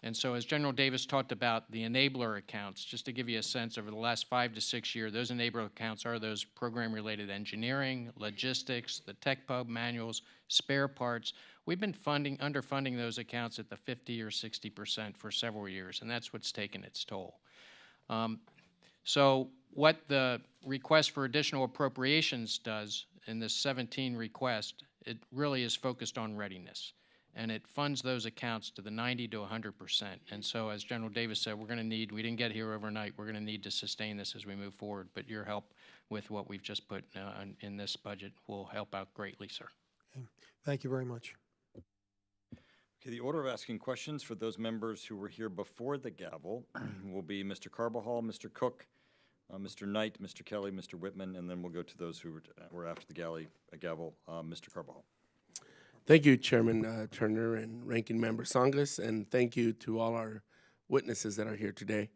And so as General Davis talked about the enabler accounts, just to give you a sense, over the last 5 to 6 years, those enabler accounts are those program-related engineering, logistics, the tech pub manuals, spare parts. We've been underfunding those accounts at the 50 or 60% for several years, and that's what's taken its toll. So what the request for additional appropriations does in this 17 request, it really is focused on readiness. And it funds those accounts to the 90 to 100%. And so as General Davis said, we're going to need, we didn't get here overnight, we're going to need to sustain this as we move forward. But your help with what we've just put in this budget will help out greatly, sir. Okay. Thank you very much. Okay, the order of asking questions for those members who were here before the gavel will be Mr. Carbajal, Mr. Cook, Mr. Knight, Mr. Kelly, Mr. Whitman, and then we'll go to those who were after the gavel. Mr. Carbajal. Thank you, Chairman Turner and Ranking Member Tsongas, and thank you to all our witnesses that are here today.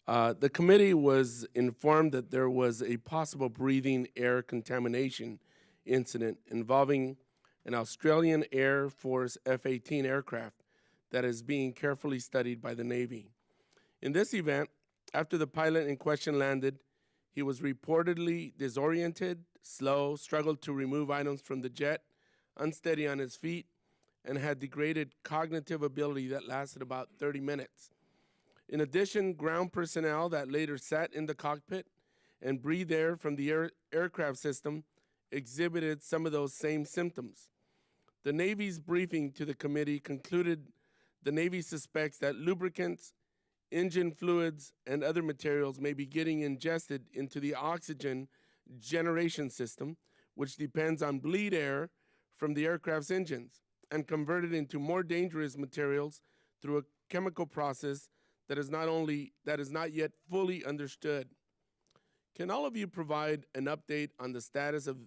The committee was informed that there was a possible breathing air contamination incident involving an Australian Air Force F-18 aircraft that is being carefully studied by the Navy. In this event, after the pilot in question landed, he was reportedly disoriented, slow, struggled to remove items from the jet, unsteady on his feet, and had degraded cognitive ability that lasted about 30 minutes. In addition, ground personnel that later sat in the cockpit and breathed air from the aircraft system exhibited some of those same symptoms. The Navy's briefing to the committee concluded the Navy suspects that lubricants, engine fluids, and other materials may be getting ingested into the oxygen generation system, which depends on bleed air from the aircraft's engines and converted into more dangerous materials through a chemical process that is not yet fully understood. Can all of you provide an update on the status of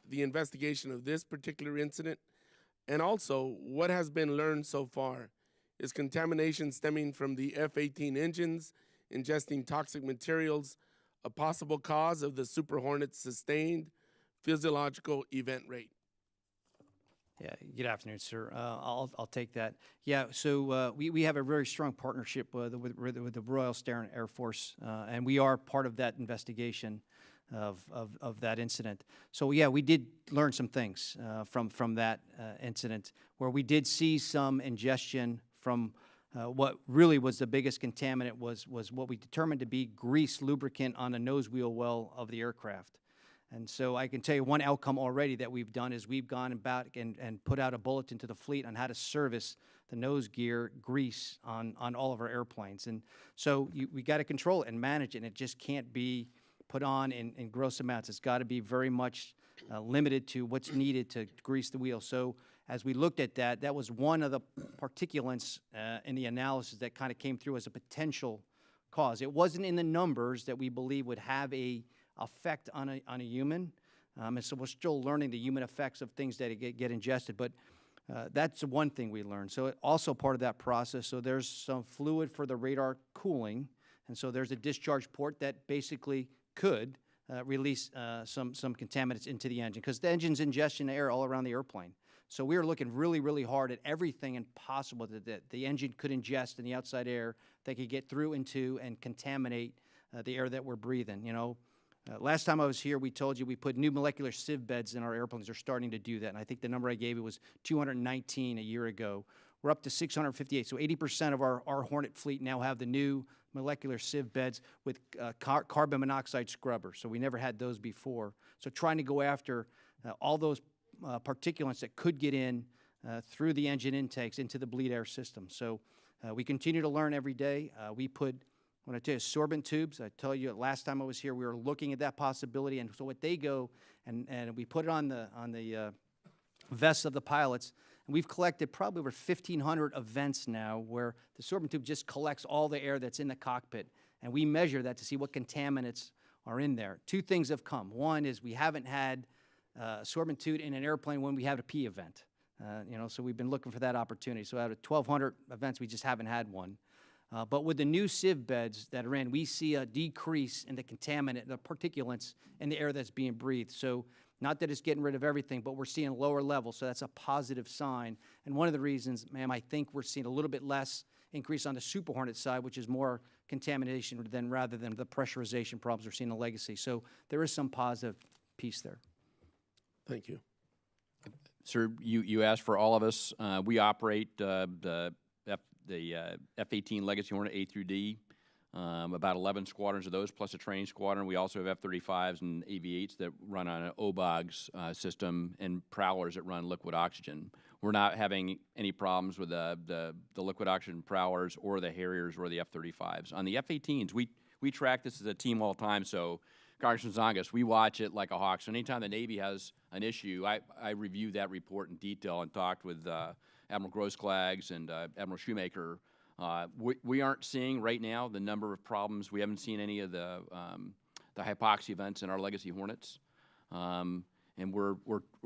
the investigation of this particular incident? And also, what has been learned so far? Is contamination stemming from the F-18 engines ingesting toxic materials a possible cause of the Super Hornet's sustained physiological event rate? Yeah, good afternoon, sir. I'll take that. Yeah, so we have a very strong partnership with the Royal Starin Air Force, and we are part of that investigation of that incident. So yeah, we did learn some things from that incident, where we did see some ingestion from what really was the biggest contaminant was what we determined to be grease lubricant on the nose wheel well of the aircraft. And so I can tell you one outcome already that we've done is we've gone back and put out a bulletin to the fleet on how to service the nose gear grease on all of our airplanes. And so we got to control it and manage it, and it just can't be put on in gross amounts. It's got to be very much limited to what's needed to grease the wheel. So as we looked at that, that was one of the particulates in the analysis that kind of came through as a potential cause. It wasn't in the numbers that we believe would have a effect on a human, and so we're still learning the human effects of things that get ingested, but that's one thing we learned. So also part of that process, so there's some fluid for the radar cooling, and so there's a discharge port that basically could release some contaminants into the engine, because the engine's ingesting air all around the airplane. So we were looking really, really hard at everything possible that the engine could ingest in the outside air that could get through into and contaminate the air that we're breathing. You know, last time I was here, we told you we put new molecular sieve beds in our airplanes. They're starting to do that, and I think the number I gave you was 219 a year ago. We're up to 658, so 80% of our Hornet fleet now have the new molecular sieve beds with carbon monoxide scrubbers. So we never had those before. So trying to go after all those particulates that could get in through the engine intakes into the bleed air system. So we continue to learn every day. We put, when I tell you, sorbent tubes, I tell you last time I was here, we were looking at that possibility. And so what they go, and we put it on the vests of the pilots. And we've collected probably over 1,500 events now where the sorbent tube just collects all the air that's in the cockpit. And we measure that to see what contaminants are in there. Two things have come. One is we haven't had sorbent tube in an airplane when we had a P event. So we've been looking for that opportunity. So out of 1,200 events, we just haven't had one. But with the new sieve beds that are in, we see a decrease in the contaminant, the particulates in the air that's being breathed. So not that it's getting rid of everything, but we're seeing lower levels, so that's a positive sign. And one of the reasons, ma'am, I think we're seeing a little bit less increase on the Super Hornet side, which is more contamination rather than the pressurization problems we're seeing in Legacy. So there is some positive piece there. Thank you. Sir, you asked for all of us. We operate the F-18 Legacy Hornet A through D. About 11 squadrons of those, plus a training squadron. We also have F-35s and AV-8s that run on an OBOGS system and prowlers that run liquid oxygen. We're not having any problems with the liquid oxygen prowlers or the Harriers or the F-35s. On the F-18s, we track this as a team all the time, so Congressman Zongas, we watch it like a hawk. So anytime the Navy has an issue, I review that report in detail and talked with Admiral Grosskлагs and Admiral Shoemaker. We aren't seeing right now the number of problems. We haven't seen any of the hypoxia events in our Legacy Hornets, and we're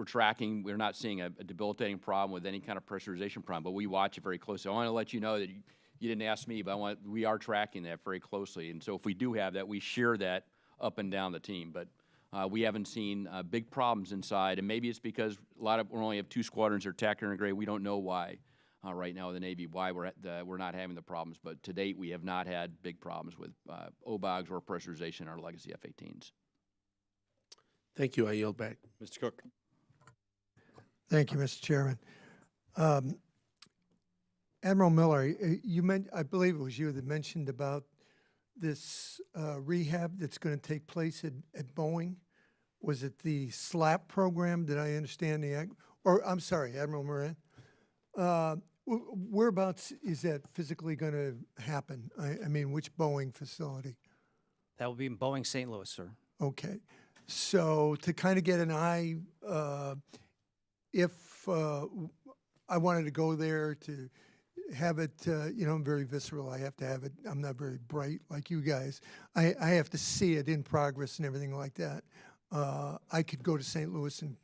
tracking. We're not seeing a debilitating problem with any kind of pressurization problem, but we watch it very closely. I want to let you know that you didn't ask me, but we are tracking that very closely. And so if we do have that, we share that up and down the team. But we haven't seen big problems inside, and maybe it's because we only have 2 squadrons that are tactical integrated. We don't know why. Right now with the Navy, why we're not having the problems. But to date, we have not had big problems with OBOGs or pressurization in our Legacy F-18s. Thank you. I yield back. Mr. Cook. Thank you, Mr. Chairman. Admiral Miller, I believe it was you that mentioned about this rehab that's going to take place at Boeing. Was it the SLAP program? Did I understand I'm sorry, Admiral Moran. Whereabouts is that physically going to happen? I mean, which Boeing facility? That will be in Boeing St. Louis, sir. Okay. So to kind of get an eye, if I wanted to go there to have it, I'm very visceral. I have to have it. I'm not very bright like you guys. I have to see it in progress and everything like that. I could go to St. Louis and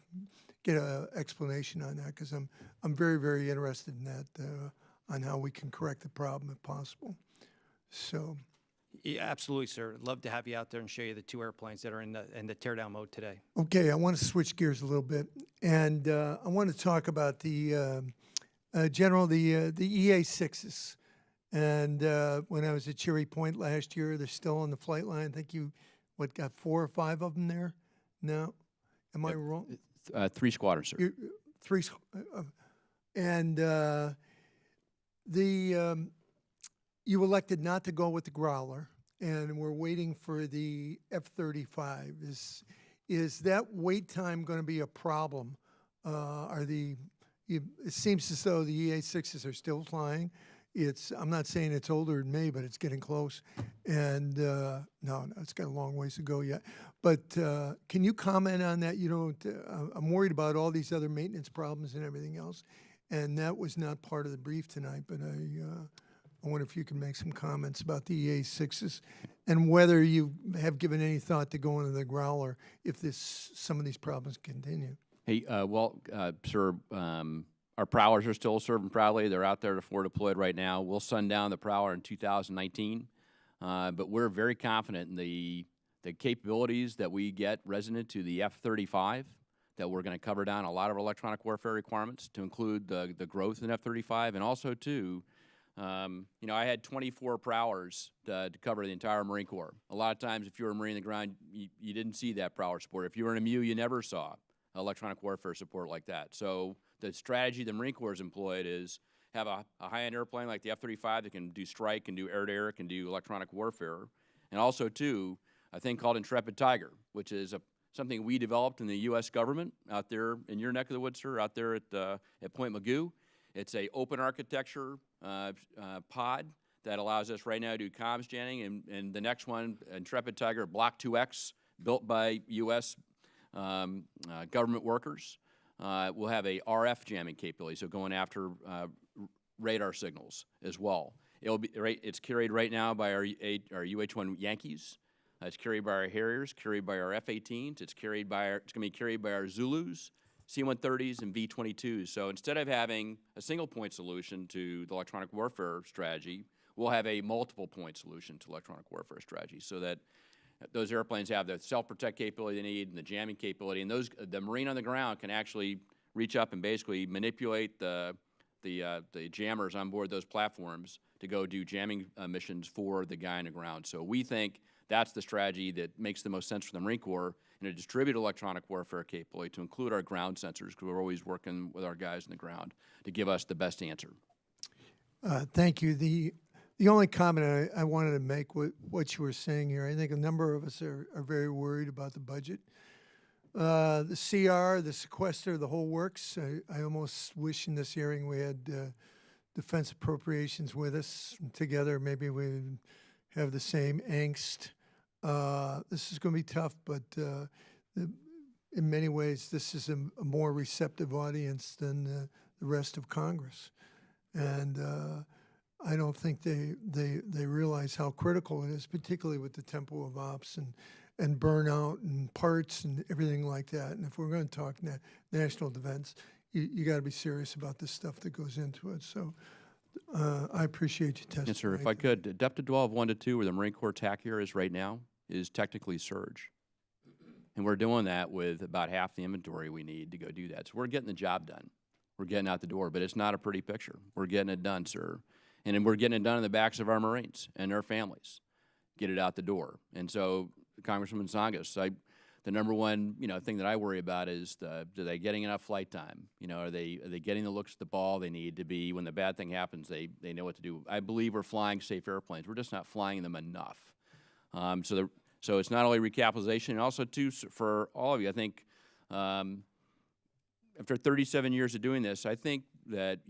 get an explanation on that because I'm very, very interested in that, on how we can correct the problem if possible. So, Yeah, absolutely, sir. Love to have you out there and show you the 2 airplanes that are in the teardown mode today. okay, I want to switch gears a little bit, and I want to talk about the General, the EA-6s. And when I was at Cherry Point last year, they're still on the flight line. I think you, got 4 or 5 of them there now? Am I wrong? 3 squadrons, sir. 3, and you elected not to go with the Growler, and we're waiting for the F-35. Is that wait time going to be a problem? It seems as though the EA-6s are still flying. I'm not saying it's older than me, but it's getting close. And no, it's got a long ways to go yet. But can you comment on that? I'm worried about all these other maintenance problems and everything else. And that was not part of the brief tonight, but I wonder if you can make some comments about the EA-6s and whether you have given any thought to going to the Growler if some of these problems continue. Hey, sir, our prowlers are still serving proudly. They're out there to forward deployed right now. We'll sundown the prowler in 2019, but we're very confident in the capabilities that we get resonant to the F-35, that we're going to cover down a lot of electronic warfare requirements to include the growth in F-35, and also, too, I had 24 prowlers to cover the entire Marine Corps. A lot of times, if you were a Marine on the ground, you didn't see that prowler support. If you were in a MU, you never saw electronic warfare support like that. So the strategy the Marine Corps has employed is have a high-end airplane like the F-35 that can do strike, can do air-to-air, can do electronic warfare, and also, too, a thing called Intrepid Tiger, which is something we developed in the U.S. government out there in your neck of the woods, sir, out there at Point Magoo. It's a open architecture pod that allows us right now to do comms jamming, and the next one, Intrepid Tiger Block 2X, built by U.S. Government workers, will have a RF jamming capability, so going after radar signals as well. It's carried right now by our UH-1 Yankees. It's carried by our Harriers, carried by our F-18s. It's going to be carried by our Zulus, C-130s, and V-22s. So instead of having a single-point solution to the electronic warfare strategy, we'll have a multiple-point solution to electronic warfare strategy, so that those airplanes have the self-protect capability they need and the jamming capability, and the Marine on the ground can actually reach up and basically manipulate the jammers on board those platforms to go do jamming missions for the guy on the ground. So we think that's the strategy that makes the most sense for the Marine Corps in a distributed electronic warfare capability, to include our ground sensors, because we're always working with our guys on the ground to give us the best answer. Thank you. The only comment I wanted to make with what you were saying here, I think a number of us are very worried about the budget. The CR, the sequester, the whole works. I almost wish in this hearing we had defense appropriations with us together. Maybe we have the same angst. This is going to be tough, but in many ways, this is a more receptive audience than the rest of Congress. And I don't think they realize how critical it is, particularly with the tempo of ops and burnout and parts and everything like that. And if we're going to talk national defense, you got to be serious about the stuff that goes into it. So I appreciate you testifying. Yes, sir. If I could, Depth 12 1 to 2, where the Marine Corps TAC here is right now, is technically surge. And we're doing that with about half the inventory we need to go do that. So we're getting the job done. We're getting out the door, but it's not a pretty picture. We're getting it done, sir. And then we're getting it done in the backs of our Marines and their families. Get it out the door. And so, Congressman Tsongas, the number one thing that I worry about is are they getting enough flight time? Are they getting the looks at the ball they need to be when the bad thing happens? They know what to do. I believe we're flying safe airplanes. We're just not flying them enough. So it's not only recapitalization, and also too for all of you. I think after 37 years of doing this, I think that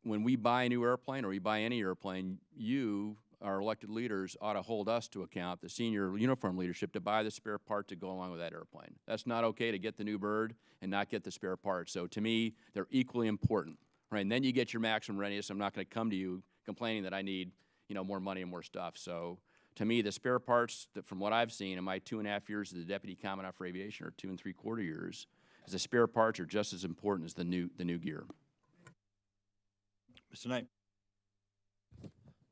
when we buy a new airplane or we buy any airplane, you, our elected leaders, ought to hold us to account, the senior uniform leadership, to buy the spare part to go along with that airplane. That's not okay to get the new bird and not get the spare part. So to me, they're equally important, right? And then you get your maximum readiness. I'm not going to come to you complaining that I need, more money and more stuff. So to me, the spare parts, from what I've seen in my 2.5 years as the Deputy Commandant for Aviation, or 2 3/4 years, is the spare parts are just as important as the new gear. Mr. Knight.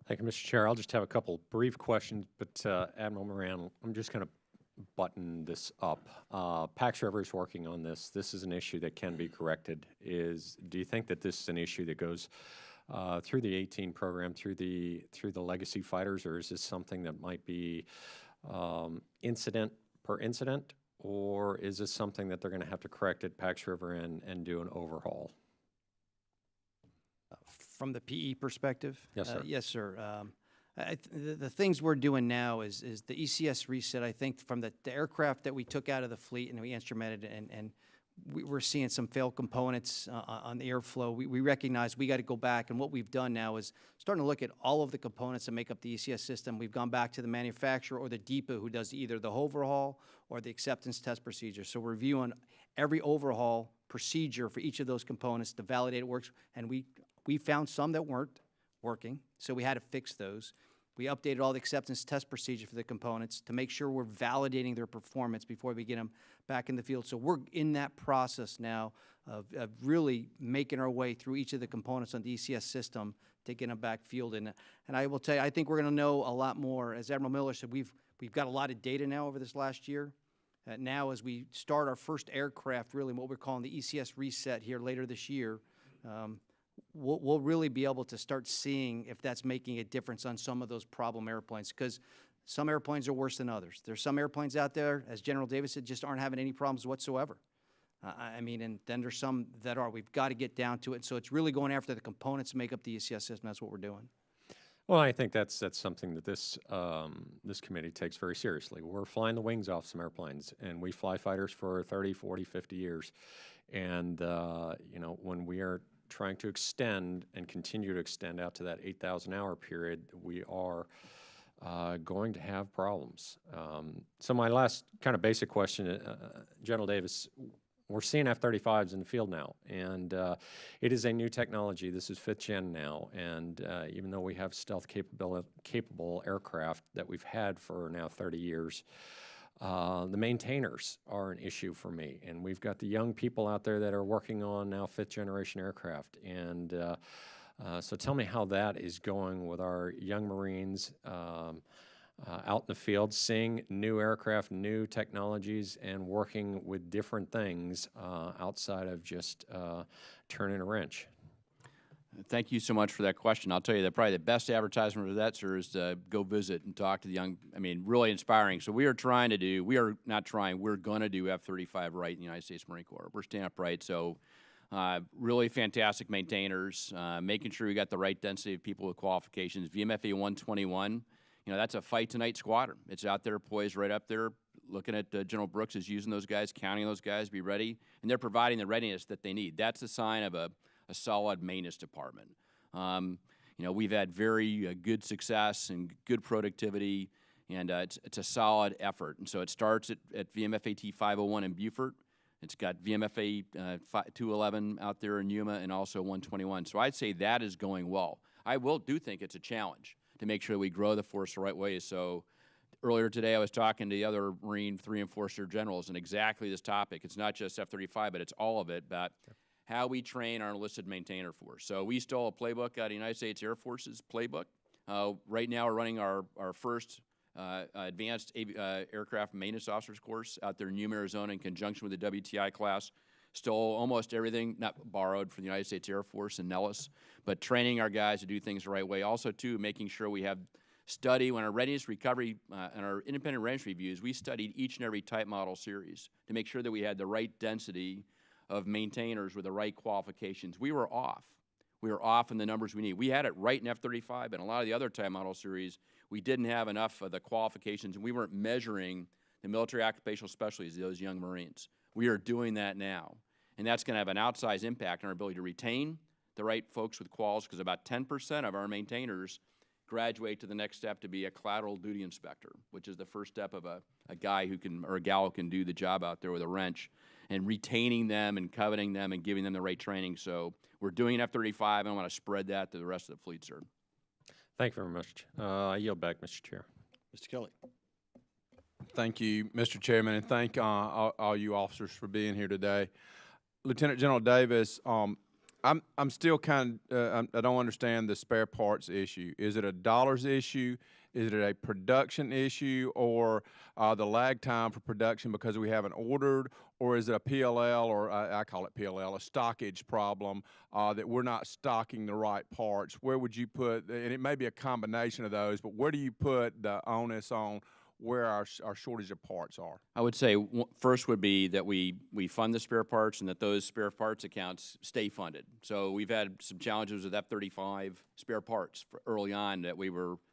Thank you, Mr. Chair. I'll just have a couple brief questions, but Admiral Moran, I'm just going to button this up. Pax River is working on this. This is an issue that can be corrected. Do you think that this is an issue that goes through the 18 program, through the legacy fighters, or is this something that might be incident per incident, or is this something that they're going to have to correct at Pax River and do an overhaul? From the PE perspective? Yes, sir. Yes, sir. The things we're doing now is the ECS reset. I think from the aircraft that we took out of the fleet and we instrumented, and we're seeing some failed components on the airflow. We recognize we got to go back, and what we've done now is starting to look at all of the components that make up the ECS system. We've gone back to the manufacturer or the depot who does either the overhaul or the acceptance test procedure. So we're reviewing every overhaul procedure for each of those components to validate it works, and we found some that weren't working, so we had to fix those. We updated all the acceptance test procedure for the components to make sure we're validating their performance before we get them back in the field. So we're in that process now of really making our way through each of the components on the ECS system to get them back fielded. And I will tell you, I think we're going to know a lot more. As Admiral Miller said, we've got a lot of data now over this last year. Now as we start our first aircraft, really what we're calling the ECS reset here later this year, we'll really be able to start seeing if that's making a difference on some of those problem airplanes, because some airplanes are worse than others. There's some airplanes out there, as General Davis said, just aren't having any problems whatsoever. I mean, and then there's some that are. We've got to get down to it. So it's really going after the components to make up the ECS system. That's what we're doing. Well, I think that's something that this committee takes very seriously. We're flying the wings off some airplanes, and we fly fighters for 30, 40, 50 years. And, you know, when we are trying to extend and continue to extend out to that 8,000-hour period, we are going to have problems. So my last kind of basic question, General Davis, we're seeing F-35s in the field now, and it is a new technology. This is 5th gen now, and even though we have stealth capable aircraft that we've had for now 30 years, the maintainers are an issue for me, and we've got the young people out there that are working on now 5th generation aircraft, and so tell me how that is going with our young Marines out in the field, seeing new aircraft, new technologies, and working with different things outside of just turning a wrench. Thank you so much for that question. I'll tell you that probably the best advertisement for that, sir, is to go visit and talk to the young, I mean, really inspiring. So we are going to do F-35 right in the United States Marine Corps. We're staying up right. So really fantastic maintainers, making sure we got the right density of people with qualifications. VMFA 121, you know, that's a fight tonight squadron. It's out there poised right up there, looking at General Brooks is using those guys, counting those guys, be ready, and they're providing the readiness that they need. That's the sign of a solid maintenance department. You know, we've had very good success and good productivity, and it's a solid effort. And so it starts at VMFAT 501 in Beaufort. It's got VMFA 211 out there in Yuma, and also 121. So I'd say that is going well. I do think it's a challenge to make sure we grow the force the right way. So earlier today, I was talking to the other Marine 3 and 4-star generals, and exactly this topic. It's not just F-35, but it's all of it, about how we train our enlisted maintainer force. So we stole a playbook out of the United States Air Force's playbook. Right now, we're running our first advanced aircraft maintenance officers course out there in Yuma, Arizona, in conjunction with the WTI class. Stole almost everything, not borrowed from the United States Air Force and Nellis, but training our guys to do things the right way. Also, too, making sure we have study when our readiness recovery and our independent readiness reviews, we studied each and every type model series to make sure that we had the right density of maintainers with the right qualifications. We were off. We were off in the numbers we need. We had it right in F-35, and a lot of the other type model series, we didn't have enough of the qualifications, and we weren't measuring the military occupational specialties of those young Marines. We are doing that now, and that's going to have an outsized impact on our ability to retain the right folks with quals, because about 10% of our maintainers graduate to the next step to be a collateral duty inspector, which is the first step of a guy who can, or a gal who can do the job out there with a wrench, and retaining them and coveting them and giving them the right training. So we're doing F-35, and I want to spread that to the rest of the fleet, sir. Thank you very much. I yield back, Mr. Chair. Mr. Kelly. Thank you, Mr. Chairman, and thank all you officers for being here today. Lieutenant General Davis, I'm still kind of, I don't understand the spare parts issue. Is it a dollars issue? Is it a production issue, or the lag time for production because we haven't ordered, or is it a PLL, or I call it PLL, a stockage problem, that we're not stocking the right parts? Where would you put, and it may be a combination of those, but where do you put the onus on where our shortage of parts are? I would say first would be that we fund the spare parts, and that those spare parts accounts stay funded. So we've had some challenges with F-35 spare parts early on that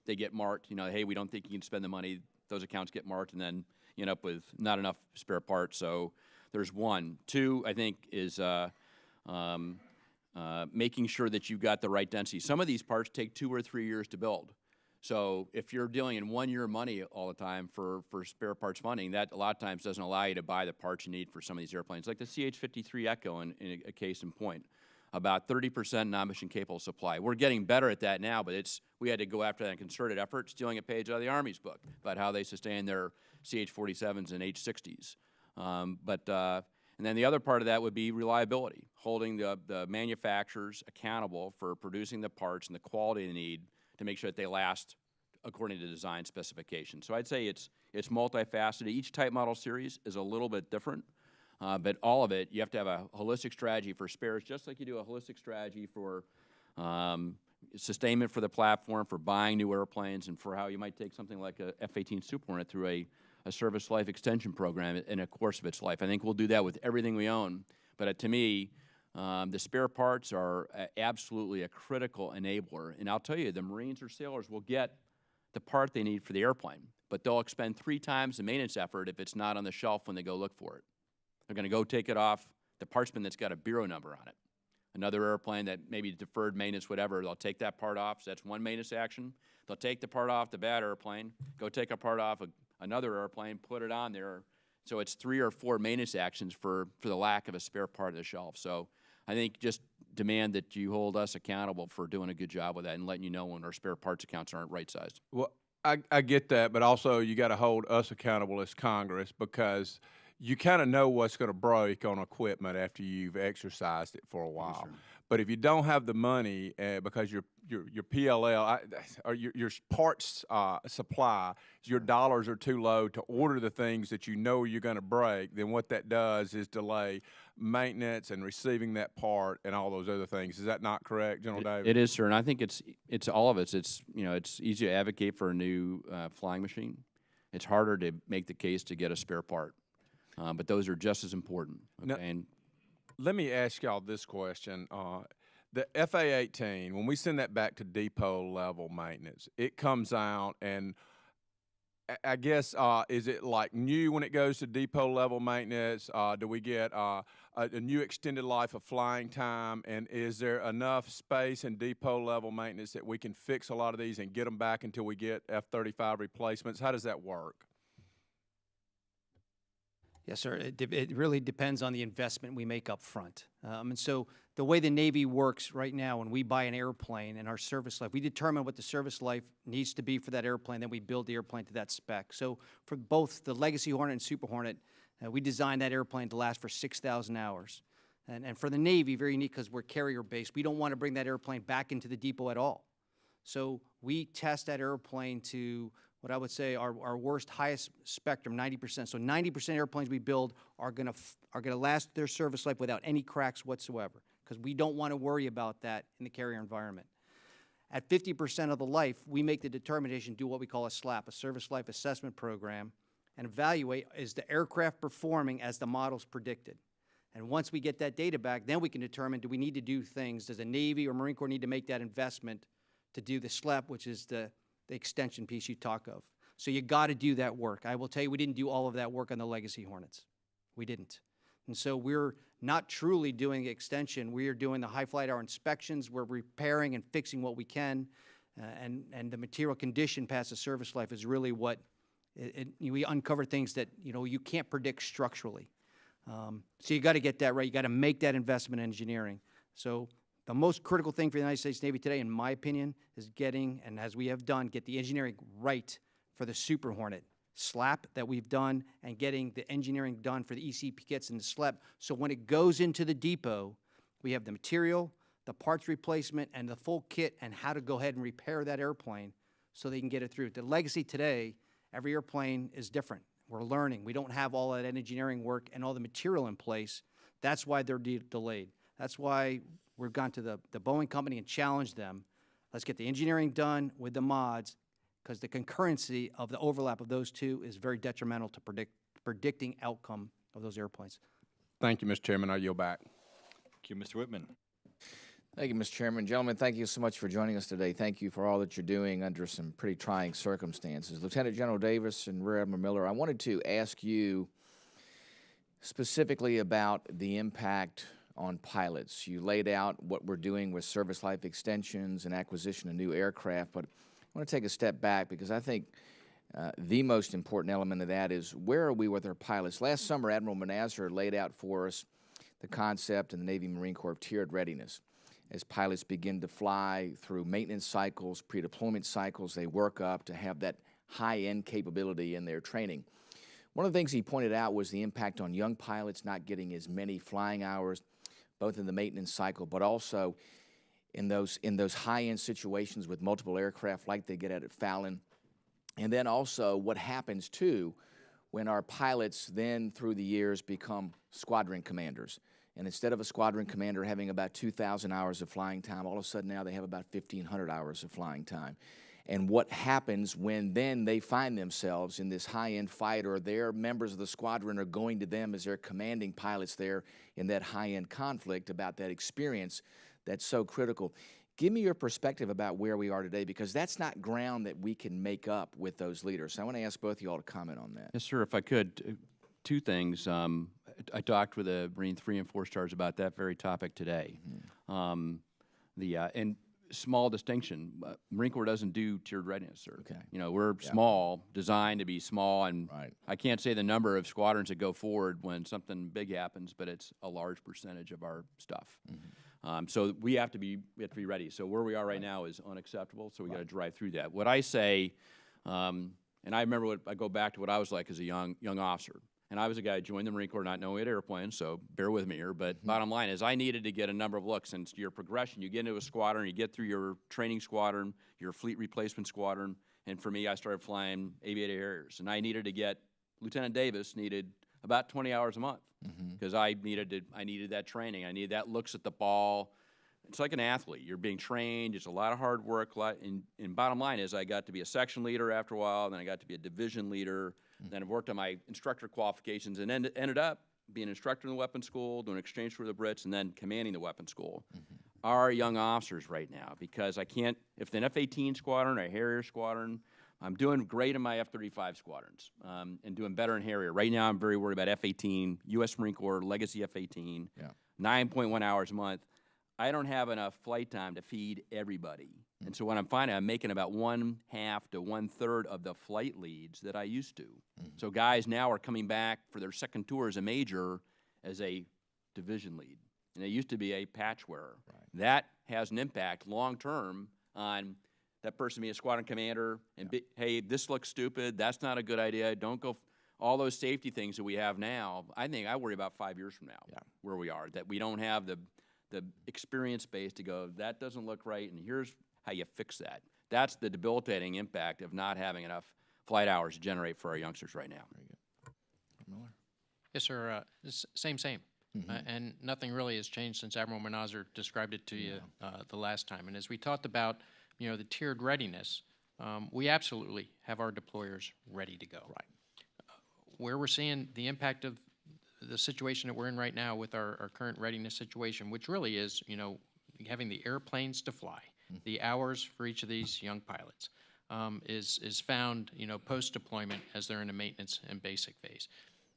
they get marked, you know, hey, we don't think you can spend the money. Those accounts get marked, and then you end up with not enough spare parts. So there's one. Two, I think, is making sure that you've got the right density. Some of these parts take 2 or 3 years to build. So if you're dealing in 1 year money all the time for spare parts funding, that a lot of times doesn't allow you to buy the parts you need for some of these airplanes, like the CH-53 Echo in a case in point. About 30% non-mission capable supply. We're getting better at that now, but we had to go after that in concerted effort, stealing a page out of the Army's book about how they sustain their CH-47s and H-60s. And then the other part of that would be reliability, holding the manufacturers accountable for producing the parts and the quality they need to make sure that they last according to design specifications. So I'd say it's multifaceted. Each type model series is a little bit different, but all of it, you have to have a holistic strategy for spares, just like you do a holistic strategy for sustainment for the platform, for buying new airplanes, and for how you might take something like a F-18 Super Hornet through a a service life extension program in the course of its life. I think we'll do that with everything we own. But to me, the spare parts are absolutely a critical enabler. And I'll tell you, the Marines or sailors will get the part they need for the airplane, but they'll expend 3 times the maintenance effort if it's not on the shelf when they go look for it. They're going to go take it off the parts bin that's got a bureau number on it. Another airplane that maybe deferred maintenance, whatever, they'll take that part off. So that's one maintenance action. They'll take the part off the bad airplane, go take a part off another airplane, put it on there. So it's 3 or 4 maintenance actions for the lack of a spare part of the shelf. So I think just demand that you hold us accountable for doing a good job with that and letting you know when our spare parts accounts aren't right-sized. Well, I get that, but also you got to hold us accountable as Congress, because you kind of know what's going to break on equipment after you've exercised it for a while. sir. But if you don't have the money because your PLL or your parts supply, your dollars are too low to order the things that you know you're going to break, then what that does is delay maintenance and receiving that part and all those other things. Is that not correct, General Davis? It is, sir, and I think it's all of it. It's it's easy to advocate for a new flying machine. It's harder to make the case to get a spare part, but those are just as important. Okay? Now, And let me ask y'all this question. The FA-18, when we send that back to depot level maintenance, it comes out and I guess, is it like new when it goes to depot level maintenance? Do we get a new extended life of flying time? And is there enough space in depot level maintenance that we can fix a lot of these and get them back until we get F-35 replacements? How does that work? Yes, sir. It really depends on the investment we make up front. And so the way the Navy works right now, when we buy an airplane and our service life, we determine what the service life needs to be for that airplane, then we build the airplane to that spec. So for both the Legacy Hornet and Super Hornet, we designed that airplane to last for 6,000 hours. And for the Navy, very unique because we're carrier-based, we don't want to bring that airplane back into the depot at all. So we test that airplane to what I would say our worst, highest spectrum, 90%. So 90% airplanes we build are gonna last their service life without any cracks whatsoever, because we don't want to worry about that in the carrier environment. At 50% of the life, we make the determination, do what we call a SLAP, a Service Life Assessment Program, and evaluate, is the aircraft performing as the models predicted? And once we get that data back, then we can determine, do we need to do things? Does the Navy or Marine Corps need to make that investment to do the SLEP, which is the extension piece you talk of? So you got to do that work. I will tell you, we didn't do all of that work on the Legacy Hornets. We didn't. And so we're not truly doing the extension. We are doing the high flight hour inspections. We're repairing and fixing what we can. And the material condition past the service life is really what we uncover things that you can't predict structurally. So you got to get that right. You got to make that investment in engineering. So the most critical thing for the United States Navy today, in my opinion, is getting, and as we have done, get the engineering right for the Super Hornet SLAP that we've done, and getting the engineering done for the ECP kits and the SLEP. So when it goes into the depot, we have the material, the parts replacement, and the full kit, and how to go ahead and repair that airplane so they can get it through. The Legacy today, every airplane is different. We're learning. We don't have all that engineering work and all the material in place. That's why they're delayed. That's why we've gone to the Boeing company and challenged them. Let's get the engineering done with the mods, because the concurrency of the overlap of those two is very detrimental to predicting outcome of those airplanes. Thank you, Mr. Chairman. I yield back. Thank you, Mr. Whitman. Thank you, Mr. Chairman. Gentlemen, thank you so much for joining us today. Thank you for all that you're doing under some pretty trying circumstances. Lieutenant General Davis and Rear Admiral Miller, I wanted to ask you specifically about the impact on pilots. You laid out what we're doing with service life extensions and acquisition of new aircraft, but I want to take a step back, because I think the most important element of that is, where are we with our pilots? Last summer, Admiral Manazar laid out for us the concept in the Navy Marine Corps of tiered readiness. As pilots begin to fly through maintenance cycles, pre-deployment cycles, they work up to have that high-end capability in their training. One of the things he pointed out was the impact on young pilots not getting as many flying hours, both in the maintenance cycle, but also in those high-end situations with multiple aircraft like they get at Fallon. And then also what happens, too, when our pilots then, through the years, become squadron commanders. And instead of a squadron commander having about 2,000 hours of flying time, all of a sudden now they have about 1,500 hours of flying time. and what happens when then they find themselves in this high-end fight, or their members of the squadron are going to them as their commanding pilots there in that high-end conflict, about that experience that's so critical. Give me your perspective about where we are today, because that's not ground that we can make up with those leaders. So I want to ask both of you all to comment on that. Yes, sir, if I could. Two things. I talked with the Marine 3 and 4 stars about that very topic today. And small distinction, Marine Corps doesn't do tiered readiness, sir. Okay. You know, we're small, designed to be small, and Right. I can't say the number of squadrons that go forward when something big happens, but it's a large percentage of our stuff. So we have to be ready. So where we are right now is unacceptable, so we got to drive through that. What I say, and I remember I go back to what I was like as a young officer. And I was a guy who joined the Marine Corps not knowing we had airplanes, so bear with me here. But bottom line is I needed to get a number of looks. And your progression, you get into a squadron, you get through your training squadron, your fleet replacement squadron. And for me, I started flying aviator Harriers. And I needed to get, Lieutenant Davis needed about 20 hours a month because I needed that training. I needed that looks at the ball. It's like an athlete. You're being trained. It's a lot of hard work. And bottom line is I got to be a section leader after a while. Then I got to be a division leader. Then I've worked on my instructor qualifications and ended up being an instructor in the weapons school, doing exchange for the Brits, and then commanding the weapons school. Our young officers right now, because I can't, if the F-18 squadron or a Harrier squadron, I'm doing great in my F-35 squadrons and doing better in Harrier. Right now I'm very worried about F-18, U.S. Marine Corps, legacy F-18, 9.1 hours a month. I don't have enough flight time to feed everybody. And so what I'm finding, I'm making about 1/2 to 1/3 of the flight leads that I used to. So guys now are coming back for their second tour as a major as a division lead. And they used to be a patch wearer. That has an impact long-term on that person being a squadron commander and, hey, this looks stupid, that's not a good idea, don't go, all those safety things that we have now, I think I worry about 5 years from now where we are, that we don't have the experience base to go, that doesn't look right, and here's how you fix that. That's the debilitating impact of not having enough flight hours to generate for our youngsters right now. Very good. Miller? Yes, sir. Same. And nothing really has changed since Admiral Menazer described it to you the last time. And as we talked about, you know, the tiered readiness, we absolutely have our deployers ready to go. Where we're seeing the impact of the situation that we're in right now with our current readiness situation, which really is, you know, having the airplanes to fly, the hours for each of these young pilots, is found, you know, post-deployment as they're in the maintenance and basic phase.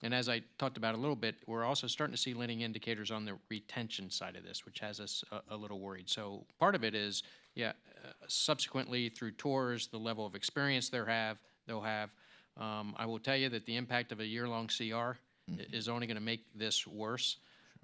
And as I talked about a little bit, we're also starting to see leading indicators on the retention side of this, which has us a little worried. So part of it is, subsequently through tours, the level of experience they'll have. I will tell you that the impact of a year-long CR is only going to make this worse.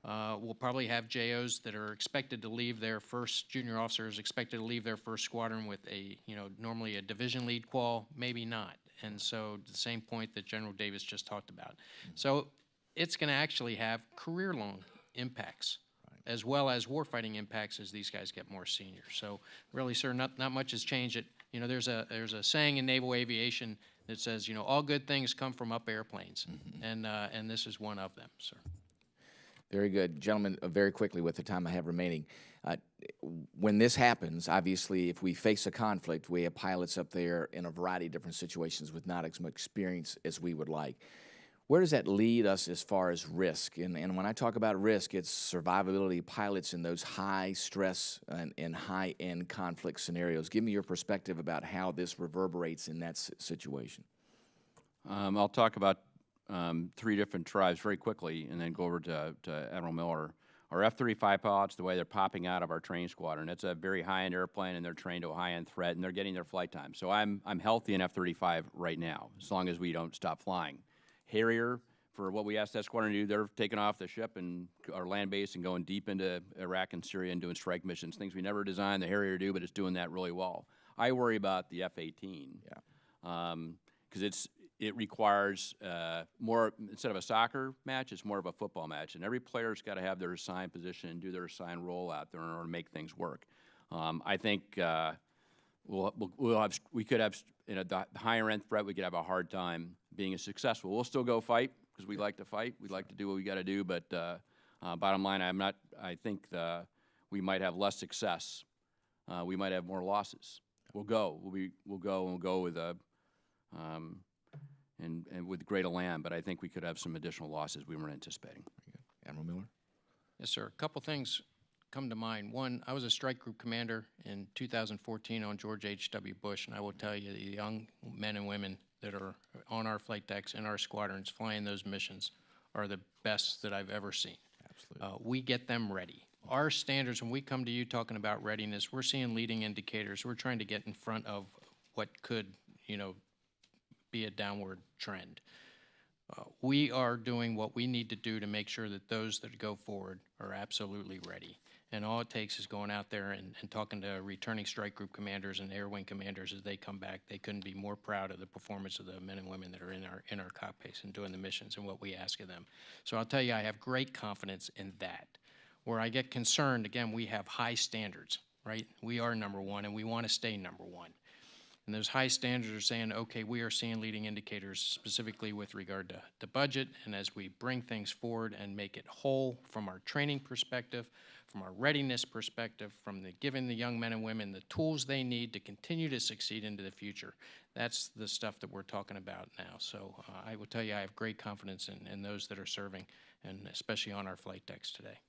We'll probably have JOs that are expected to leave their first, junior officers expected to leave their first squadron with a, you know, normally a division lead qual, maybe not. And so the same point that General Davis just talked about. So it's going to actually have career-long impacts as well as warfighting impacts as these guys get more senior. So really, sir, not much has changed. You know, there's a saying in naval aviation that says, you know, all good things come from up airplanes, and this is one of them, sir. Very good. Gentlemen, very quickly with the time I have remaining. When this happens, obviously, if we face a conflict, we have pilots up there in a variety of different situations with not as much experience as we would like. Where does that lead us as far as risk? And when I talk about risk, it's survivability of pilots in those high-stress and high-end conflict scenarios. Give me your perspective about how this reverberates in that situation. I'll talk about 3 different tribes very quickly and then go over to Admiral Miller. Our F-35 pilots, the way they're popping out of our training squadron, it's a very high-end airplane, and they're trained to a high-end threat, and they're getting their flight time. So I'm healthy in F-35 right now, as long as we don't stop flying. Harrier, for what we asked that squadron to do, they're taking off the ship and our land base and going deep into Iraq and Syria and doing strike missions, things we never designed the Harrier to do, but it's doing that really well. I worry about the F-18 because it requires more, instead of a soccer match, it's more of a football match. And every player's got to have their assigned position and do their assigned role out there in order to make things work. I think we could have, in the higher end threat, we could have a hard time being successful. We'll still go fight because we like to fight. We like to do what we got to do. But bottom line, I think we might have less success. We might have more losses. we'll go. We'll go, and we'll go with and with greater land, but I think we could have some additional losses we weren't anticipating. Admiral Miller? Yes, sir. A couple things come to mind. One, I was a strike group commander in 2014 on George H.W. Bush, and I will tell you, the young men and women that are on our flight decks in our squadrons flying those missions are the best that I've ever seen. Absolutely. We get them ready. Our standards, when we come to you talking about readiness, we're seeing leading indicators. We're trying to get in front of what could, be a downward trend. We are doing what we need to do to make sure that those that go forward are absolutely ready. And all it takes is going out there and talking to returning strike group commanders and air wing commanders as they come back. They couldn't be more proud of the performance of the men and women that are in our cockpits and doing the missions and what we ask of them. So I'll tell you, I have great confidence in that. Where I get concerned, again, we have high standards, right? We are number one, and we want to stay number one. And those high standards are saying, okay, we are seeing leading indicators specifically with regard to the budget, and as we bring things forward and make it whole from our training perspective, from our readiness perspective, from giving the young men and women the tools they need to continue to succeed into the future. That's the stuff that we're talking about now. So I will tell you, I have great confidence in those that are serving, and especially on our flight decks today.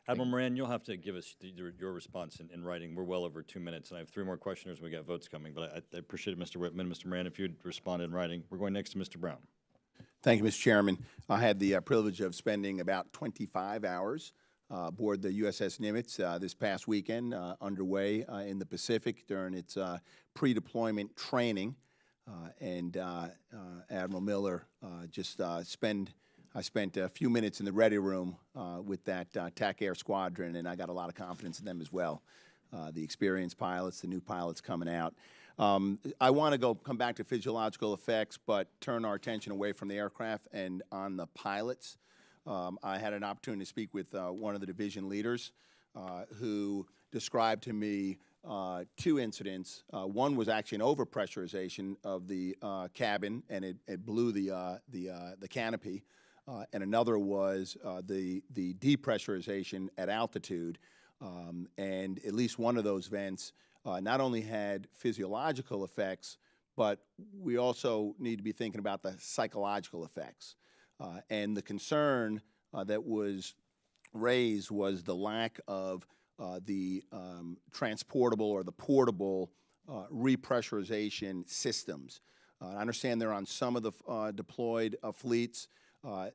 Admiral Moran, you'll have to give us your response in writing. We're well over 2 minutes, and I have 3 more questioners. We got votes coming, but I appreciate it, Mr. Whitman. Mr. Moran, if you'd respond in writing. We're going next to Mr. Brown. Thank you, Mr. Chairman. I had the privilege of spending about 25 hours aboard the USS Nimitz this past weekend, underway in the Pacific during its pre-deployment training. Admiral Miller I spent a few minutes in the ready room with that TAC Air Squadron, and I got a lot of confidence in them as well. The experienced pilots, the new pilots coming out. I want to come back to physiological effects, but turn our attention away from the aircraft and on the pilots. I had an opportunity to speak with one of the division leaders who described to me 2 incidents. One was actually an overpressurization of the cabin, and it blew the canopy. And another was the depressurization at altitude. And at least one of those vents not only had physiological effects, but we also need to be thinking about the psychological effects. And the concern that was raised was the lack of the transportable or the portable repressurization systems. I understand they're on some of the deployed fleets.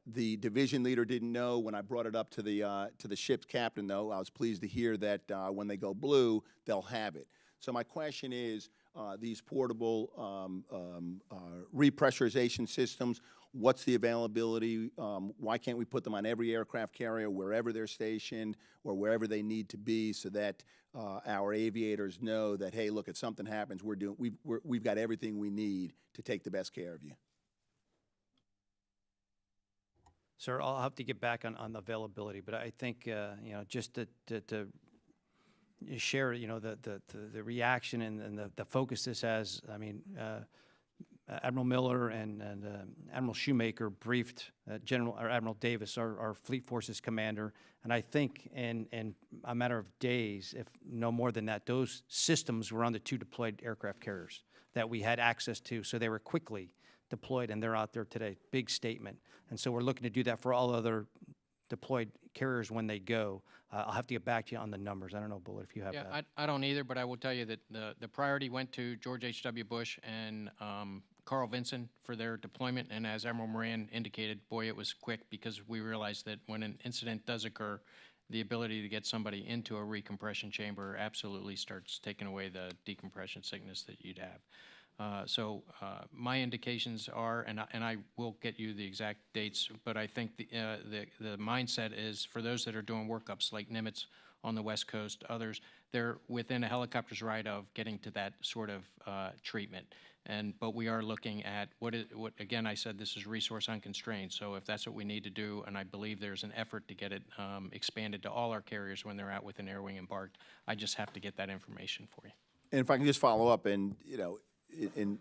The division leader didn't know when I brought it up to the ship's captain, though. I was pleased to hear that when they go blue, they'll have it. So my question is, these portable repressurization systems, what's the availability? Why can't we put them on every aircraft carrier, wherever they're stationed or wherever they need to be, so that our aviators know that, hey, look, if something happens, we've got everything we need to take the best care of you? Sir, I'll have to get back on the availability, but I think just to share the reaction and the focus this has. I mean, Admiral Miller and Admiral Shoemaker briefed Admiral Davis, our Fleet Forces commander, and I think in a matter of days, if no more than that, those systems were on the 2 deployed aircraft carriers that we had access to, so they were quickly deployed, and they're out there today. Big statement. And so we're looking to do that for all other deployed carriers when they go. I'll have to get back to you on the numbers. I don't know, Bullet, if you have that. Yeah, I don't either, but I will tell you that the priority went to George H.W. Bush and Carl Vinson for their deployment. And as Admiral Moran indicated, boy, it was quick, because we realized that when an incident does occur, the ability to get somebody into a recompression chamber absolutely starts taking away the decompression sickness that you'd have. So my indications are, and I will get you the exact dates, but I think the mindset is for those that are doing workups like Nimitz on the West Coast, others, they're within a helicopter's ride of getting to that sort of treatment. But we are looking at what again, I said this is resource unconstrained. So if that's what we need to do, and I believe there's an effort to get it expanded to all our carriers when they're out with an air wing embarked, I just have to get that information for you. And if I can just follow up, and in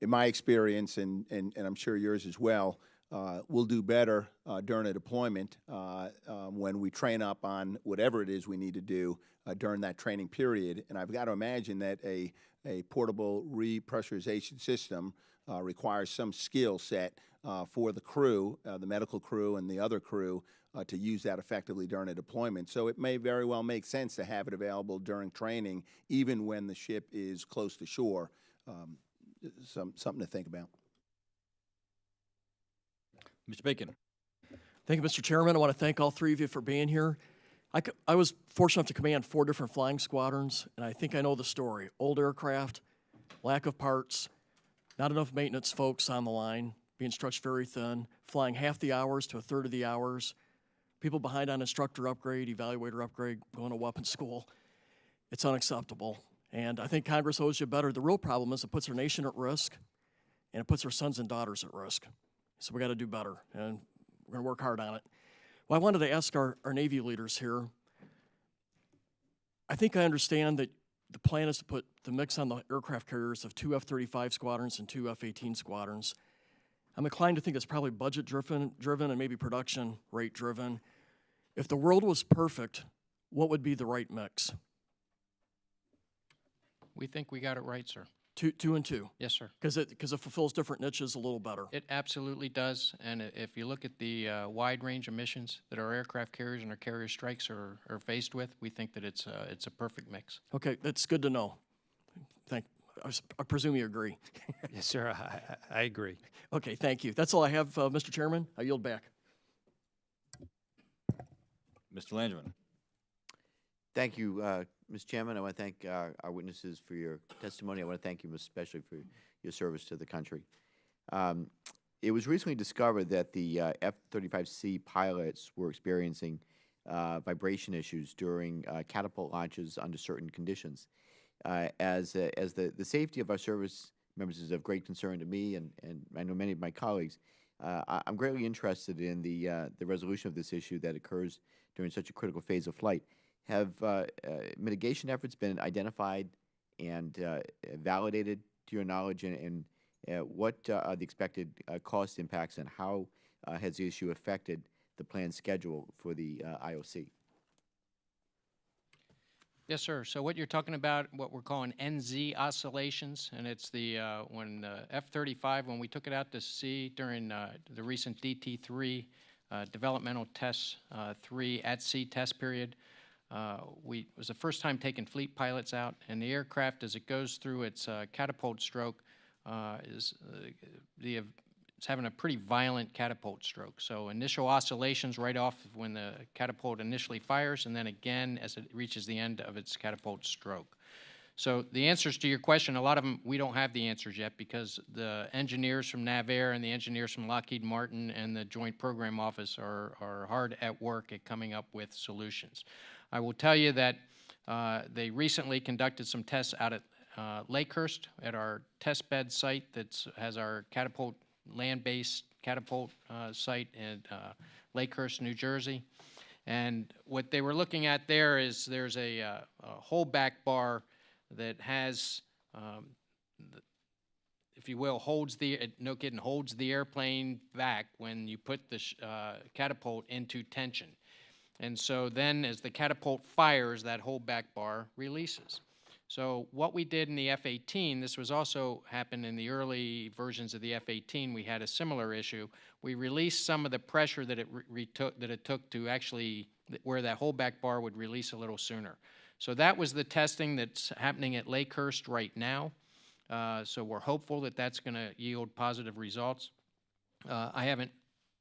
my experience, and I'm sure yours as well, we'll do better during a deployment when we train up on whatever it is we need to do during that training period. And I've got to imagine that a portable repressurization system requires some skill set for the crew, the medical crew and the other crew, to use that effectively during a deployment. So it may very well make sense to have it available during training, even when the ship is close to shore. Something to think about. Mr. Bacon. Thank you, Mr. Chairman. I want to thank all three of you for being here. I was fortunate enough to command 4 different flying squadrons, and I think I know the story. Old aircraft, lack of parts, not enough maintenance folks on the line, being stretched very thin, flying half the hours to a third of the hours, people behind on instructor upgrade, evaluator upgrade, going to weapons school. It's unacceptable. And I think Congress owes you better. The real problem is it puts our nation at risk, and it puts our sons and daughters at risk. So we got to do better, and we're going to work hard on it. Well, I wanted to ask our Navy leaders here. I think I understand that the plan is to put the mix on the aircraft carriers of 2 F-35 squadrons and 2 F-18 squadrons. I'm inclined to think it's probably budget driven and maybe production rate driven. If the world was perfect, what would be the right mix? We think we got it right, sir. Two and two. Yes, sir. Because it fulfills different niches a little better. It absolutely does, and if you look at the wide range of missions that our aircraft carriers and our carrier strikes are faced with, we think that it's a perfect mix. Okay, that's good to know. I presume you agree. Yes, sir, I agree. Okay, thank you. That's all I have, Mr. Chairman. I yield back. Mr. Langevin. Thank you, Mr. Chairman. I want to thank our witnesses for your testimony. I want to thank you especially for your service to the country. It was recently discovered that the F-35C pilots were experiencing vibration issues during catapult launches under certain conditions. As the safety of our service members is of great concern to me, and I know many of my colleagues, I'm greatly interested in the resolution of this issue that occurs during such a critical phase of flight. Have mitigation efforts been identified and validated to your knowledge, and what are the expected cost impacts, and how has the issue affected the planned schedule for the IOC? Yes, sir. So what you're talking about, what we're calling NZ oscillations, and it's the when the F-35, when we took it out to sea during the recent DT3 developmental test 3 at sea test period. It was the first time taking fleet pilots out, and the aircraft, as it goes through its catapult stroke, it's having a pretty violent catapult stroke. So initial oscillations right off when the catapult initially fires, and then again as it reaches the end of its catapult stroke. So the answers to your question, a lot of them we don't have the answers yet, because the engineers from Naval and the engineers from Lockheed Martin and the Joint Program Office are hard at work at coming up with solutions. I will tell you that they recently conducted some tests out at Lakehurst at our test bed site that has our catapult, land-based catapult site in Lakehurst, New Jersey. And what they were looking at there is there's a holdback bar that has, if you will, holds the airplane back when you put the catapult into tension. And so then as the catapult fires, that holdback bar releases. So what we did in the F-18, this was also happened in the early versions of the F-18, we had a similar issue. We released some of the pressure that it took to actually, where that holdback bar would release a little sooner. So that was the testing that's happening at Lakehurst right now. So we're hopeful that that's going to yield positive results. I haven't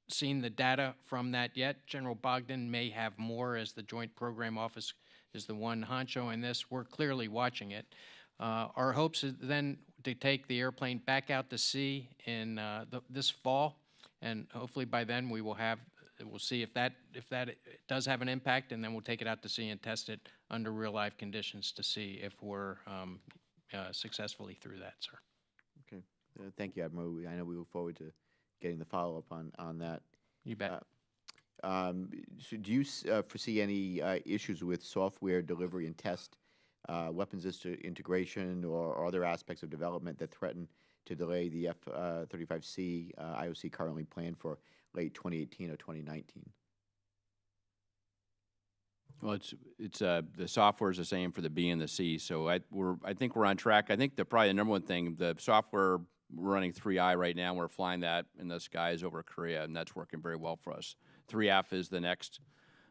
seen the data from that yet. General Bogdan may have more, as the Joint Program Office is the one honcho in this. We're clearly watching it. Our hopes is then to take the airplane back out to sea in this fall, and hopefully by then we'll see if that does have an impact, and then we'll take it out to sea and test it under real life conditions to see if we're successfly through that, sir. Okay, thank you, Admiral. I know we look forward to getting the follow-up on that. You bet. So do you foresee any issues with software delivery and test, weapons integration, or other aspects of development that threaten to delay the F-35C IOC currently planned for late 2018 or 2019. Well, the software is the same for the B and the C, so I think we're on track. I think probably the number one thing, the software, we're running 3I right now. We're flying that in the skies over Korea, and that's working very well for us. 3F is the next.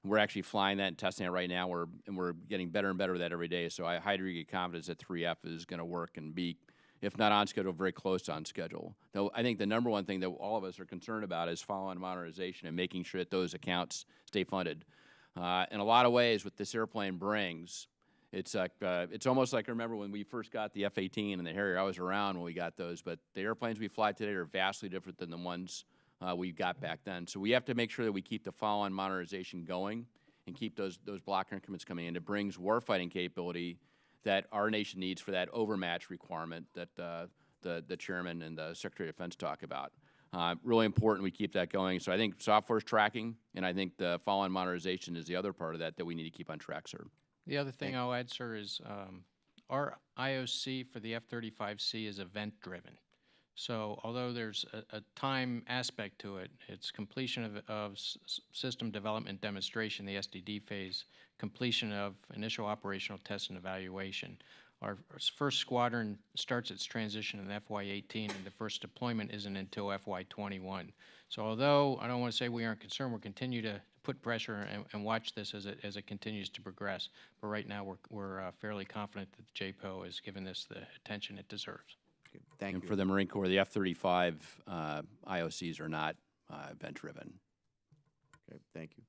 We're actually flying that and testing it right now. We're getting better and better with that every day. So I have a high degree of confidence that 3F is going to work and be, if not on schedule, very close to on schedule. Though I think the number one thing that all of us are concerned about is following modernization and making sure that those accounts stay funded. In a lot of ways, what this airplane brings, it's almost like I remember when we first got the F-18 and the Harrier. I was around when we got those, but the airplanes we fly today are vastly different than the ones we got back then. So we have to make sure that we keep the follow-on modernization going and keep those block increments coming in. It brings warfighting capability that our nation needs for that overmatch requirement that the chairman and the Secretary of Defense talk about. Really important we keep that going. So I think software's tracking, and I think the follow-on modernization is the other part of that we need to keep on track, sir. The other thing I'll add, sir, is our IOC for the F-35C is event-driven. So although there's a time aspect to it, it's completion of system development demonstration, the SDD phase, completion of initial operational test and evaluation. Our first squadron starts its transition in FY18, and the first deployment isn't until FY21. So although I don't want to say we aren't concerned, we'll continue to put pressure and watch this as it continues to progress. But right now, we're fairly confident that the JPO has given this the attention it deserves. Okay, thank And you. for the Marine Corps, the F-35 IOCs are not event-driven. Okay, thank you.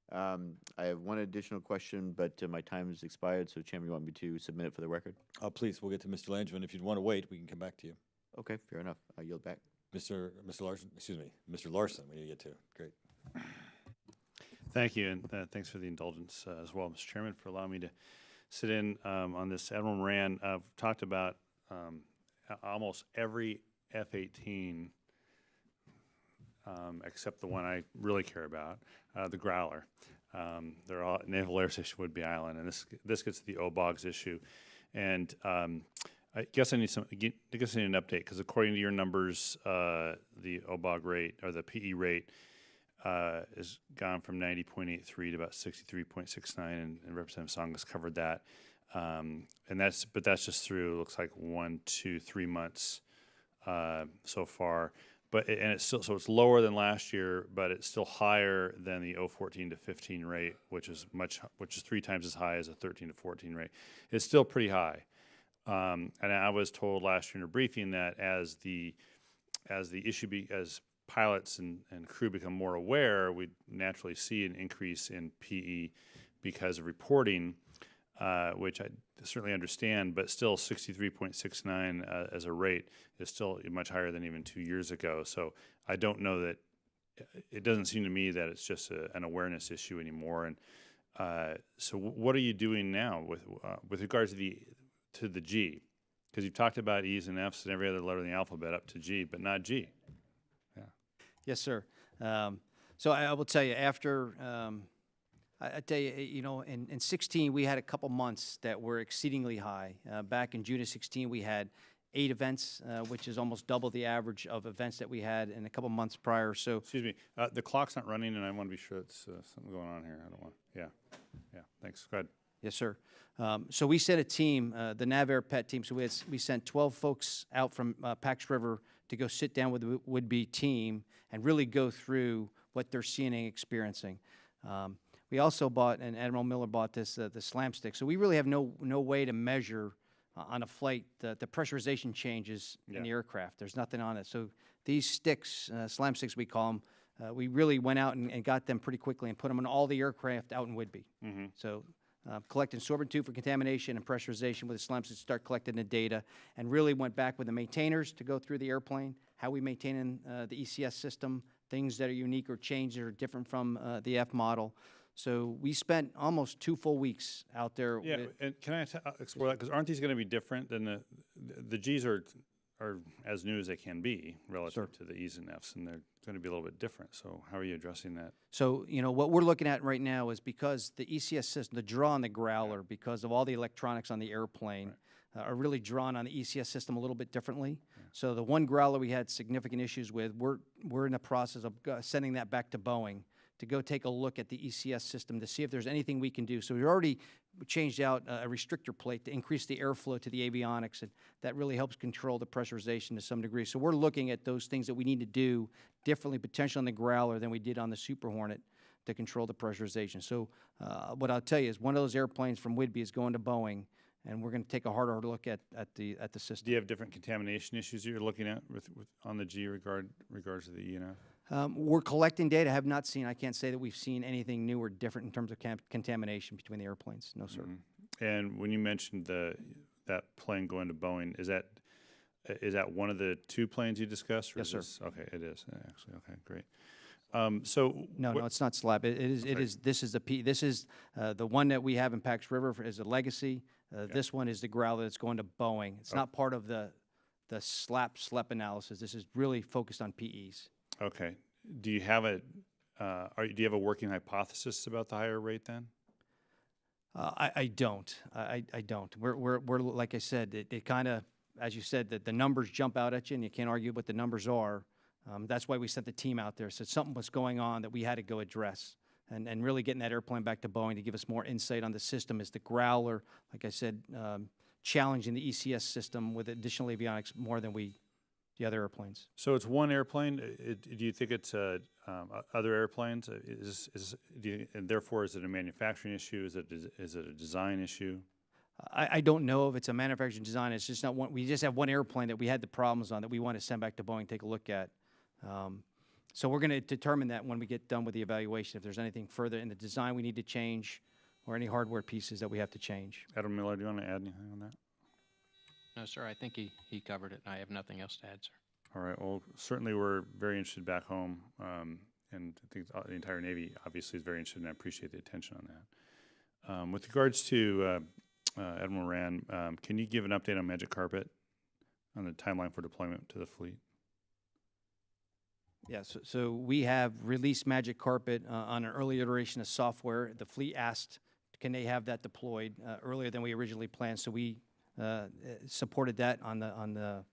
I have one additional question, but my time has expired, so Chairman, you want me to submit it for the record? Please, we'll get to Mr. Langevin. If you'd want to wait, we can come back to you. Okay, fair enough. I yield back. Mr. Larson, excuse me, Mr. Larson, we need to get to. Great. Thank you, and thanks for the indulgence as well, Mr. Chairman, for allowing me to sit in on this. Admiral Moran, I've talked about almost every F-18 except the one I really care about, the Growler. They're all Naval Air Station Woodby Island, and this gets to the OBOGs issue. And I guess I need an update, because according to your numbers, the OBOG rate, or the PE rate, has gone from 90.83 to about 63.69, and Representative Songas covered that. But that's just through, looks like 1, 2, 3 months so far. And it's still, so it's lower than last year, but it's still higher than the 014 to 15 rate, which is 3 times as high as a 13 to 14 rate. It's still pretty high. And I was told last year in a briefing that as the issue as pilots and crew become more aware, we'd naturally see an increase in PE because of reporting, which I certainly understand, but still 63.69 as a rate is still much higher than even 2 years ago. So I don't know that, it doesn't seem to me that it's just an awareness issue anymore. And so what are you doing now with regards to the G? Because you've talked about E's and F's and every other letter in the alphabet up to G, but not G. Yeah. Yes, sir. So I will tell you, after, I tell you, in 16, we had a couple months that were exceedingly high. Back in June of 16, we had 8 events, which is almost double the average of events that we had in a couple months prior. So, excuse me, the clock's not running, and I want to be sure it's something going on here. I don't want, yeah, thanks, go ahead. yes, sir. So we sent a team, the NAVAIR PET team. So we sent 12 folks out from Pax River to go sit down with the would-be team and really go through what they're seeing and experiencing. We also bought, and Admiral Miller bought this, the slam stick. So we really have no way to measure on a flight the pressurization changes in the aircraft. There's nothing on it. So these sticks, slam sticks we call them, we really went out and got them pretty quickly and put them on all the aircraft out in Whidbey. Mm-hmm. So collecting sorbent tube for contamination and pressurization with the slam sticks, start collecting the data, and really went back with the maintainers to go through the airplane, how we maintain the ECS system, things that are unique or changed or different from the F model. So we spent almost 2 full weeks out there. Yeah, and can I explore that? Because aren't these going to be different than the G's are as new as they can be relative to the E's and F's, and they're going to be a little bit different. So how are you addressing that? So, what we're looking at right now is because the ECS system, the draw on the Growler, because of all the electronics on the airplane, are really drawn on the ECS system a little bit differently. So the one Growler we had significant issues with, we're in the process of sending that back to Boeing to go take a look at the ECS system to see if there's anything we can do. So we already changed out a restrictor plate to increase the airflow to the avionics, and that really helps control the pressurization to some degree. So we're looking at those things that we need to do differently, potentially on the Growler than we did on the Super Hornet to control the pressurization. So what I'll tell you is one of those airplanes from Whidbey is going to Boeing, and we're going to take a harder look at the system. Do you have different contamination issues that you're looking at with on the G regards to the E&F? We're collecting data. Have not seen. I can't say that we've seen anything new or different in terms of contamination between the airplanes. No, sir. And when you mentioned that plane going to Boeing, is that one of the two planes you discussed? Or Yes, sir. Okay, it is actually. Okay, great. So No, it's not slab. It is. It is. This is the one that we have in Pax River as a legacy. This one is the Growler that's going to Boeing. It's not part of the SLEP analysis. This is really focused on PEs. Okay. Do you have do you have a working hypothesis about the higher rate then? I don't. I don't. We're like I said, it kind of, as you said, that the numbers jump out at you, and you can't argue what the numbers are. That's why we sent the team out there. Said something was going on that we had to go address, and really getting that airplane back to Boeing to give us more insight on the system. Is the Growler, like I said, challenging the ECS system with additional avionics more than the other airplanes? So it's one airplane. Do you think it's other airplanes? And therefore, is it a manufacturing issue? Is it a design issue? I don't know if it's a manufacturing design. It's just not one. We just have one airplane that we had the problems on that we want to send back to Boeing, take a look at. So we're going to determine that when we get done with the evaluation, if there's anything further in the design we need to change or any hardware pieces that we have to change. Admiral Miller, do you want to add anything on that? No, sir, I think he covered it, and I have nothing else to add, sir. All right. Well, certainly we're very interested back home, and I think the entire Navy obviously is very interested, and I appreciate the attention on that. With regards to Admiral Moran, can you give an update on Magic Carpet, on the timeline for deployment to the fleet? Yeah, so we have released Magic Carpet on an early iteration of software. The fleet asked, can they have that deployed earlier than we originally planned, so we supported that on the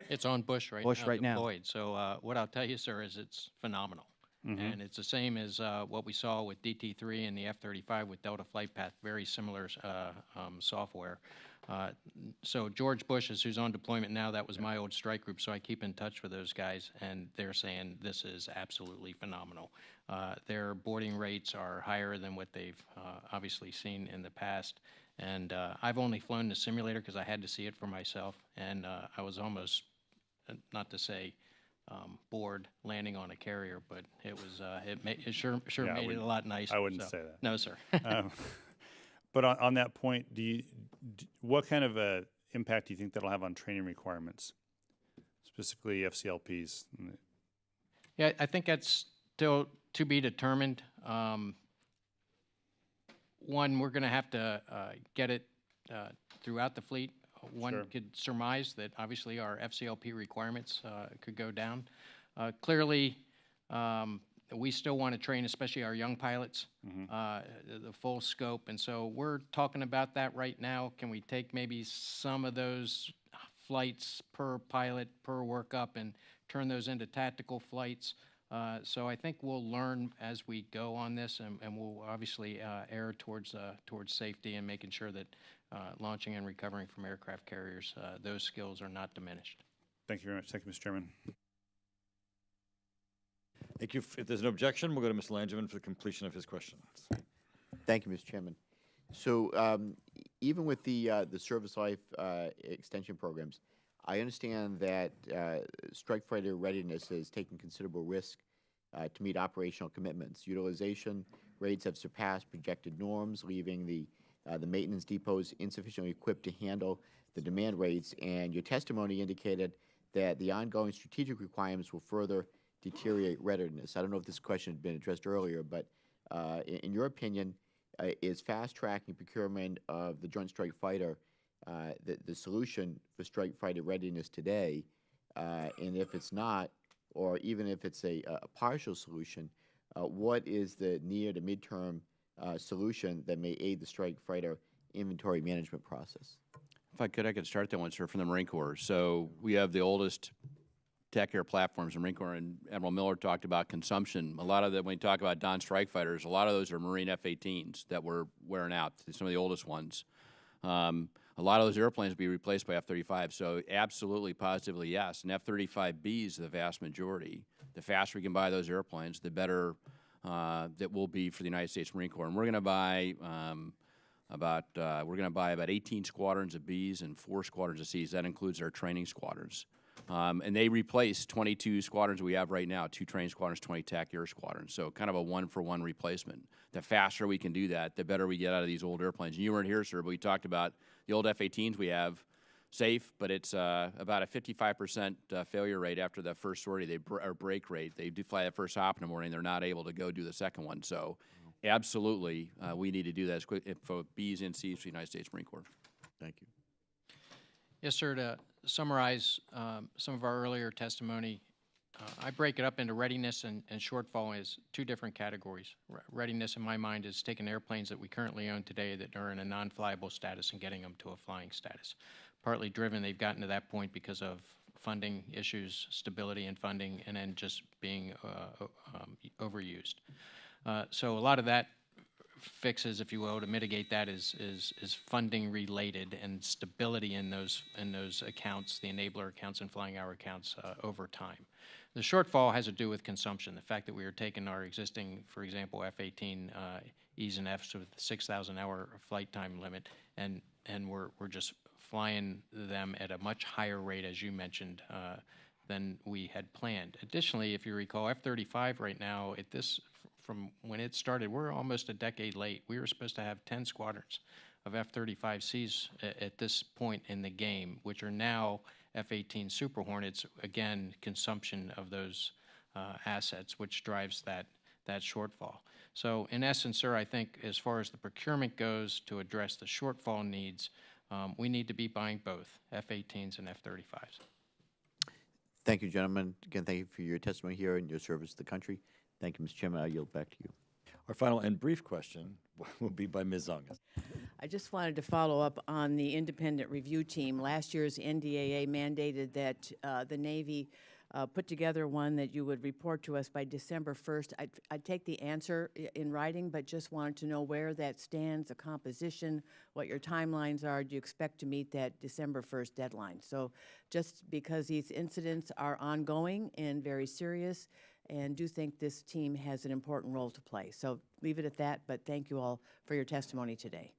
It's on Bush right now, deployed. So what I'll tell you, sir, is it's phenomenal. And it's the same as what we saw with DT3 and the F-35 with Delta Flight Path, very similar software. So George Bush is who's on deployment now. That was my old strike group, so I keep in touch with those guys, and they're saying this is absolutely phenomenal. Their boarding rates are higher than what they've obviously seen in the past. And I've only flown the simulator because I had to see it for myself, and I was almost, not to say bored landing on a carrier, but it was it sure made it a lot nicer. I wouldn't say that. No, sir. But on that point, what kind of impact do you think that'll have on training requirements, specifically FCLPs? Yeah, I think that's still to be determined. One, we're going to have to get it throughout the fleet. One could surmise that obviously our FCLP requirements could go down. Clearly, we still want to train, especially our young pilots, the full scope. And so we're talking about that right now. Can we take maybe some of those flights per pilot, per workup, and turn those into tactical flights? So I think we'll learn as we go on this, and we'll obviously err towards safety and making sure that launching and recovering from aircraft carriers, those skills are not diminished. Thank you very much. Thank you, Mr. Chairman. Thank you. If there's no objection, we'll go to Mr. Langevin for the completion of his questions. Thank you, Mr. Chairman. So even with the service life extension programs, I understand that strike fighter readiness is taking considerable risk to meet operational commitments. Utilization rates have surpassed projected norms, leaving the maintenance depots insufficiently equipped to handle the demand rates, and your testimony indicated that the ongoing strategic requirements will further deteriorate readiness. I don't know if this question had been addressed earlier, but in your opinion, is fast-tracking procurement of the Joint Strike Fighter the solution for strike fighter readiness today? And if it's not, or even if it's a partial solution, what is the near to midterm solution that may aid the strike fighter inventory management process? If I could start that one, sir, from the Marine Corps. So we have the oldest TAC air platforms in the Marine Corps, and Admiral Miller talked about consumption. A lot of that, when you talk about non-strike fighters, a lot of those are Marine F-18s that were wearing out, some of the oldest ones. A lot of those airplanes will be replaced by F-35, so absolutely, positively, yes. And F-35Bs, the vast majority. The faster we can buy those airplanes, the better that will be for the United States Marine Corps. And we're going to buy about 18 squadrons of Bs and 4 squadrons of Cs. That includes our training squadrons. And they replace 22 squadrons we have right now, 2 training squadrons, 20 TAC air squadrons. So kind of a one-for-one replacement. The faster we can do that, the better we get out of these old airplanes. And you weren't here, sir, but we talked about the old F-18s we have, safe, but it's about a 55% failure rate after the first sortie, or break rate. They do fly that first hop in the morning, they're not able to go do the second one. So absolutely, we need to do that as quick for Bs and Cs for the United States Marine Corps. Thank you. Yes, sir. To summarize some of our earlier testimony, I break it up into readiness and shortfall as 2 different categories. Readiness, in my mind, is taking airplanes that we currently own today that are in a non-flyable status and getting them to a flying status. Partly driven, they've gotten to that point because of funding issues, stability in funding, and then just being overused. So a lot of that fixes, if you will, to mitigate that is funding related and stability in those accounts, the enabler accounts and flying hour accounts over time. The shortfall has to do with consumption. The fact that we are taking our existing, for example, F-18 Es and Fs with 6,000 hour flight time limit, and we're just flying them at a much higher rate, as you mentioned, than we had planned. Additionally, if you recall, F-35 right now, from when it started, we're almost a decade late. We were supposed to have 10 squadrons of F-35Cs at this point in the game, which are now F-18 Super Hornets, again, consumption of those assets, which drives that shortfall. So in essence, sir, I think as far as the procurement goes to address the shortfall needs, we need to be buying both F-18s and F-35s. Thank you, gentlemen. Again, thank you for your testimony here and your service to the country. Thank you, Mr. Chairman. I'll yield back to you. Our final and brief question will be by Ms. Zongas. I just wanted to follow up on the independent review team. Last year's NDAA mandated that the Navy put together one that you would report to us by December 1st. I'd take the answer in writing, but just wanted to know where that stands, the composition, what your timelines are. Do you expect to meet that December 1st deadline? So just because these incidents are ongoing and very serious, and do think this team has an important role to play. So leave it at that, but thank you all for your testimony today.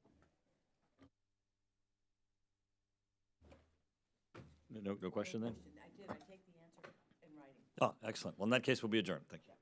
No question then? I did. I take the answer in writing. Oh, excellent. Well, in that case, we'll be adjourned. Thank you.